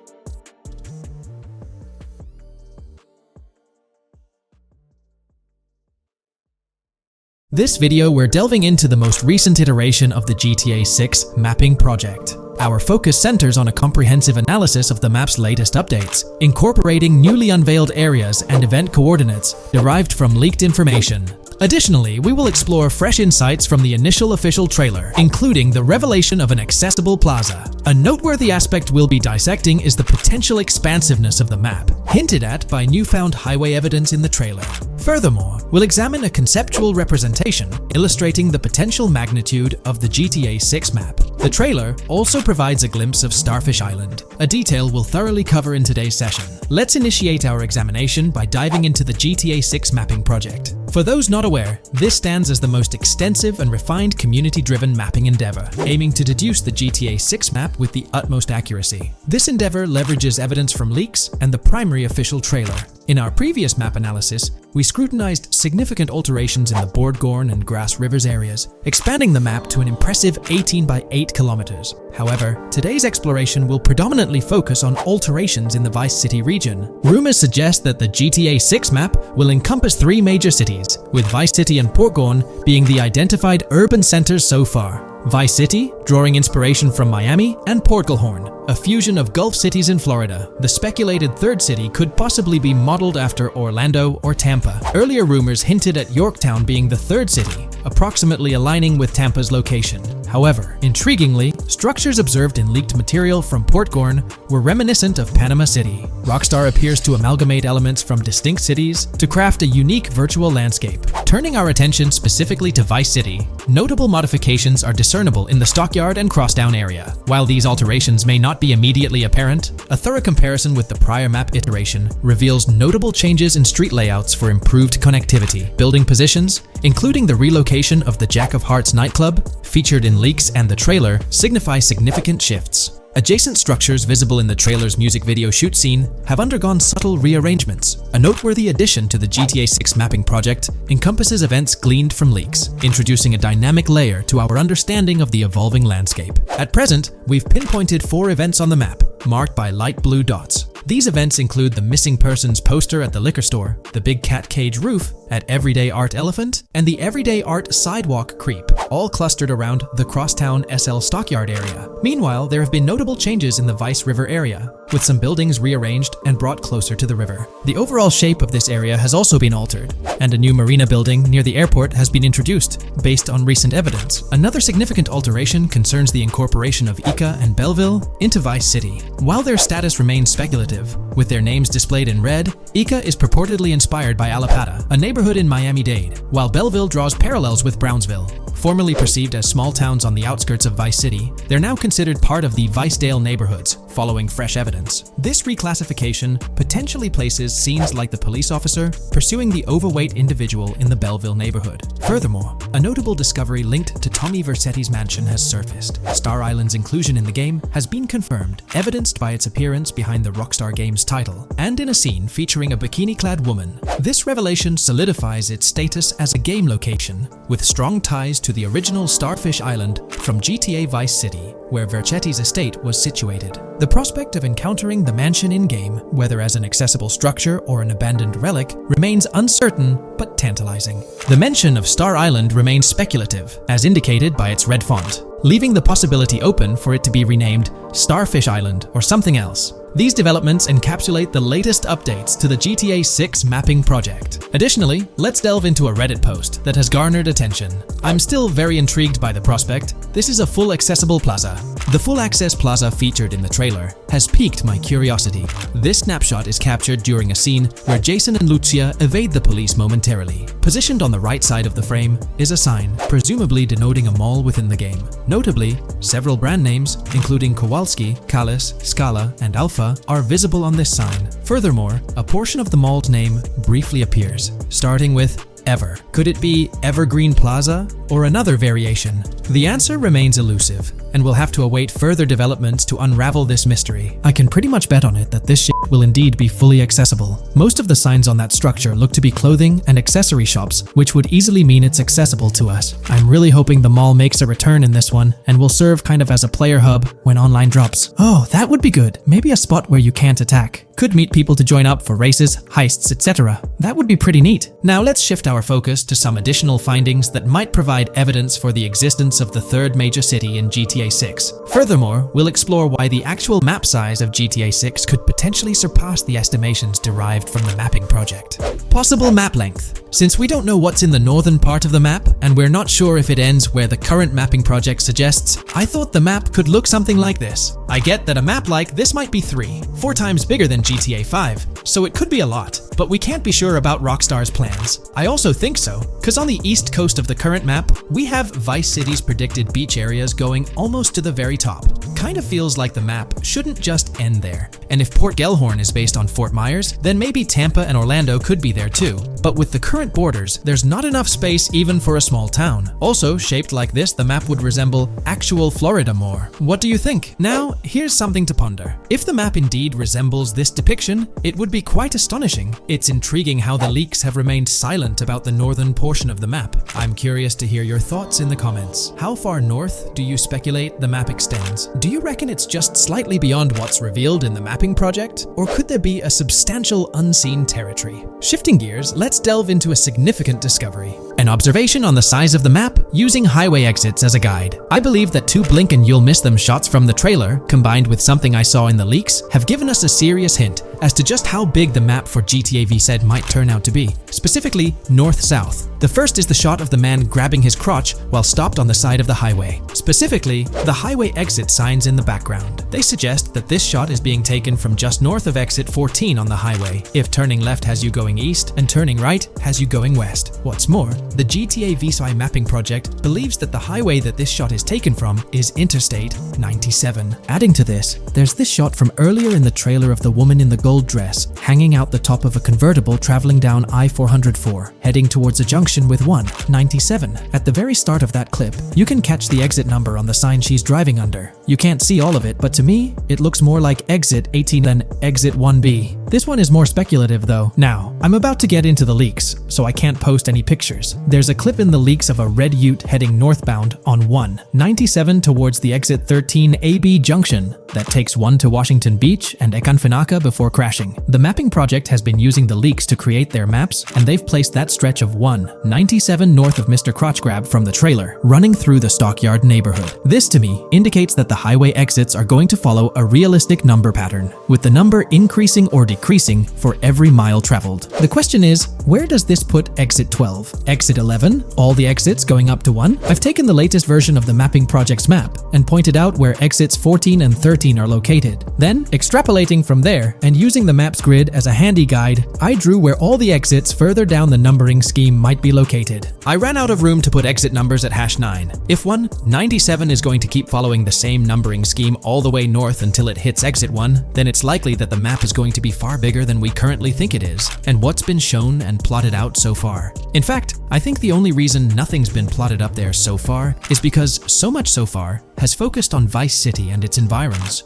This video, we're delving into the most recent iteration of the GTA 6 mapping project. Our focus centers on a comprehensive analysis of the map's latest updates, incorporating newly unveiled areas and event coordinates derived from leaked information. Additionally, we will explore fresh insights from the initial official trailer, including the revelation of an accessible plaza. A noteworthy aspect we'll be dissecting is the potential expansiveness of the map, hinted at by newfound highway evidence in the trailer. Furthermore, we'll examine a conceptual representation illustrating the potential magnitude of the GTA 6 map. The trailer also provides a glimpse of Starfish Island, a detail we'll thoroughly cover in today's session. Let's initiate our examination by diving into the GTA 6 mapping project. For those not aware, this stands as the most extensive and refined community-driven mapping endeavor, aiming to deduce the GTA 6 map with the utmost accuracy. This endeavor leverages evidence from leaks and the primary official trailer. In our previous map analysis, we scrutinized significant alterations in the Boardgorn and Grass Rivers areas, expanding the map to an impressive 18 by 8 kilometers. However, today's exploration will predominantly focus on alterations in the Vice City region. Rumors suggest that the GTA 6 map will encompass 3 major cities, with Vice City and Portgorn being the identified urban centers so far. Vice City, drawing inspiration from Miami, and Portgorn, a fusion of Gulf cities in Florida. The speculated third city could possibly be modeled after Orlando or Tampa. Earlier rumors hinted at Yorktown being the third city, approximately aligning with Tampa's location. However, intriguingly, structures observed in leaked material from Portgorn were reminiscent of Panama City. Rockstar appears to amalgamate elements from distinct cities to craft a unique virtual landscape. Turning our attention specifically to Vice City, notable modifications are discernible in the Stockyard and Crosstown area. While these alterations may not be immediately apparent, a thorough comparison with the prior map iteration reveals notable changes in street layouts for improved connectivity. Building positions, including the relocation of the Jack of Hearts nightclub, featured in leaks and the trailer, signify significant shifts. Adjacent structures visible in the trailer's music video shoot scene have undergone subtle rearrangements. A noteworthy addition to the GTA 6 mapping project encompasses events gleaned from leaks, introducing a dynamic layer to our understanding of the evolving landscape. At present, we've pinpointed 4 events on the map, marked by light blue dots. These events include the missing persons poster at the liquor store, the big cat cage roof at Everyday Art Elephant, and the Everyday Art Sidewalk Creep, all clustered around the Crosstown SL Stockyard area. Meanwhile, there have been notable changes in the Vice River area, with some buildings rearranged and brought closer to the river. The overall shape of this area has also been altered, and a new marina building near the airport has been introduced, based on recent evidence. Another significant alteration concerns the incorporation of Ica and Belleville into Vice City. While their status remains speculative, with their names displayed in red, Ica is purportedly inspired by Allapattah, a neighborhood in Miami-Dade, while Belleville draws parallels with Brownsville. Formerly perceived as small towns on the outskirts of Vice City, they're now considered part of the Vicedale neighborhoods, following fresh evidence. This reclassification potentially places scenes like the police officer pursuing the overweight individual in the Belleville neighborhood. Furthermore, a notable discovery linked to Tommy Vercetti's mansion has surfaced. Star Island's inclusion in the game has been confirmed, evidenced by its appearance behind the Rockstar Games title, and in a scene featuring a bikini-clad woman. This revelation solidifies its status as a game location, with strong ties to the original Starfish Island from GTA Vice City, where Vercetti's estate was situated. The prospect of encountering the mansion in-game, whether as an accessible structure or an abandoned relic, remains uncertain but tantalizing. The mention of Star Island remains speculative, as indicated by its red font, leaving the possibility open for it to be renamed Starfish Island or something else. These developments encapsulate the latest updates to the GTA 6 mapping project. Additionally, let's delve into a Reddit post that has garnered attention. I'm still very intrigued by the prospect. This is a full accessible plaza. The full access plaza featured in the trailer has piqued my curiosity. This snapshot is captured during a scene where Jason and Lucia evade the police momentarily. Positioned on the right side of the frame is a sign, presumably denoting a mall within the game. Notably, several brand names, including Kowalski, Callis, Scala, and Alpha, are visible on this sign. Furthermore, a portion of the mall's name briefly appears, starting with Ever. Could it be Evergreen Plaza or another variation? The answer remains elusive, and we'll have to await further developments to unravel this mystery. I can pretty much bet on it that this shit will indeed be fully accessible. Most of the signs on that structure look to be clothing and accessory shops, which would easily mean it's accessible to us. I'm really hoping the mall makes a return in this one and will serve kind of as a player hub when online drops. Oh, that would be good. Maybe a spot where you can't attack. Could meet people to join up for races, heists, etc. That would be pretty neat. Now let's shift our focus to some additional findings that might provide evidence for the existence of the third major city in GTA 6. Furthermore, we'll explore why the actual map size of GTA 6 could potentially surpass the estimations derived from the mapping project. Possible map length. Since we don't know what's in the northern part of the map, and we're not sure if it ends where the current mapping project suggests, I thought the map could look something like this. I get that a map like this might be 4 times bigger than GTA 5, so it could be a lot. but we can't be sure about Rockstar's plans. I also think so, because on the east coast of the current map, we have Vice City's predicted beach areas going almost to the very top. Kind of feels like the map shouldn't just end there. And if Port Gellhorn is based on Fort Myers, then maybe Tampa and Orlando could be there too. But with the current borders, there's not enough space even for a small town. Also, shaped like this, the map would resemble actual Florida more. What do you think? Now, here's something to ponder. If the map indeed resembles this depiction, it would be quite astonishing. It's intriguing how the leaks have remained silent about the northern portion of the map. I'm curious to hear your thoughts in the comments. How far north do you speculate the map extends? Do you reckon it's just slightly beyond what's revealed in the mapping project? Or could there be a substantial unseen territory? Shifting gears, let's delve into a significant discovery. An observation on the size of the map using highway exits as a guide. I believe that 2 blink and you'll miss them shots from the trailer, combined with something I saw in the leaks, have given us a serious hint as to just how big the map for GTA V said might turn out to be. Specifically, north-south. The first is the shot of the man grabbing his crotch while stopped on the side of the highway. Specifically, the highway exit signs in the background. They suggest that this shot is being taken from just north of exit 14 on the highway, if turning left has you going east and turning right has you going west. What's more, the GTA V mapping project believes that the highway that this shot is taken from is Interstate 97. Adding to this, there's this shot from earlier in the trailer of the woman in the gold dress hanging out the top of a convertible traveling down I-404, heading towards a junction with 197. At the very start of that clip, you can catch the exit number on the sign she's driving under. You can't see all of it, but to me, it looks more like exit 18 than exit 1B. This one is more speculative though. Now, I'm about to get into the leaks, so I can't post any pictures. There's a clip in the leaks of a red ute heading northbound on 197 towards the exit 13 AB junction that takes 1 to Washington Beach and Ekanfinaka before crashing. The mapping project has been using the leaks to create their maps, and they've placed that stretch of 197 north of Mr. Crotch Grab from the trailer, running through the Stockyard neighborhood. This to me indicates that the highway exits are going to follow a realistic number pattern, with the number increasing or decreasing for every mile traveled. The question is, where does this put exit 12? Exit 11? All the exits going up to 1? I've taken the latest version of the mapping project's map and pointed out where exits 14 and 13 are located. Then, extrapolating from there and using the map's grid as a handy guide, I drew where all the exits further down the numbering scheme might be located. I ran out of room to put exit numbers at #9. If 197 is going to keep following the same numbering scheme all the way north until it hits exit 1, then it's likely that the map is going to be far bigger than we currently think it is, and what's been shown and plotted out so far. In fact, I think the only reason nothing's been plotted up there so far is because so much so far has focused on Vice City and its environs.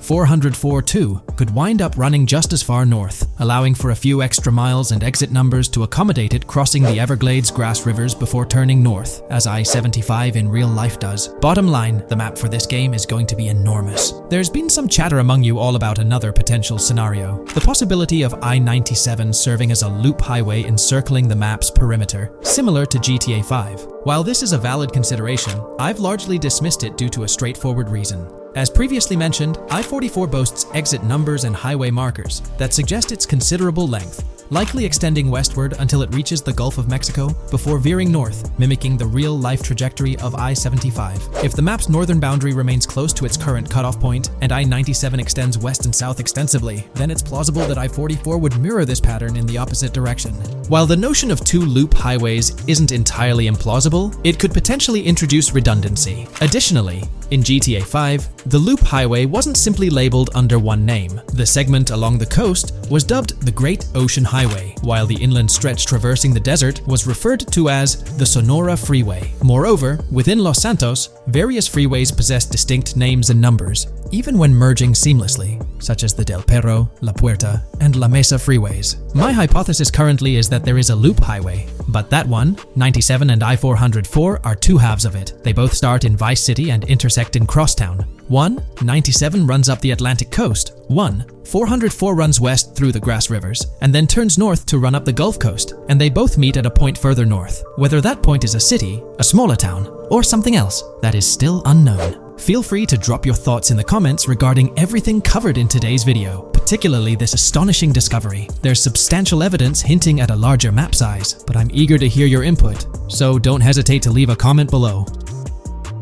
404.2 could wind up running just as far north, allowing for a few extra miles and exit numbers to accommodate it crossing the Everglades grass rivers before turning north, as I-75 in real life does. Bottom line, the map for this game is going to be enormous. There's been some chatter among you all about another potential scenario, the possibility of I-97 serving as a loop highway encircling the map's perimeter, similar to GTA 5. While this is a valid consideration, I've largely dismissed it due to a straightforward reason. As previously mentioned, I-44 boasts exit numbers and highway markers that suggest its considerable length, likely extending westward until it reaches the Gulf of Mexico before veering north, mimicking the real-life trajectory of I-75. If the map's northern boundary remains close to its current cutoff point and I-97 extends west and south extensively, then it's plausible that I-44 would mirror this pattern in the opposite direction. While the notion of 2 loop highways isn't entirely implausible, it could potentially introduce redundancy. Additionally, in GTA 5, the loop highway wasn't simply labeled under one name. The segment along the coast was dubbed the Great Ocean Highway, while the inland stretch traversing the desert was referred to as the Sonora Freeway. Moreover, within Los Santos, various freeways possess distinct names and numbers, even when merging seamlessly, such as the Del Perro, La Puerta, and La Mesa freeways. My hypothesis currently is that there is a loop highway, but that one, 97 and I-404, are 2 halves of it. They both start in Vice City and intersect in Crosstown. 197 runs up the Atlantic coast. 404 runs west through the grass rivers, and then turns north to run up the Gulf Coast, and they both meet at a point further north. Whether that point is a city, a smaller town, or something else, that is still unknown. Feel free to drop your thoughts in the comments regarding everything covered in today's video, particularly this astonishing discovery. There's substantial evidence hinting at a larger map size, but I'm eager to hear your input, so don't hesitate to leave a comment below.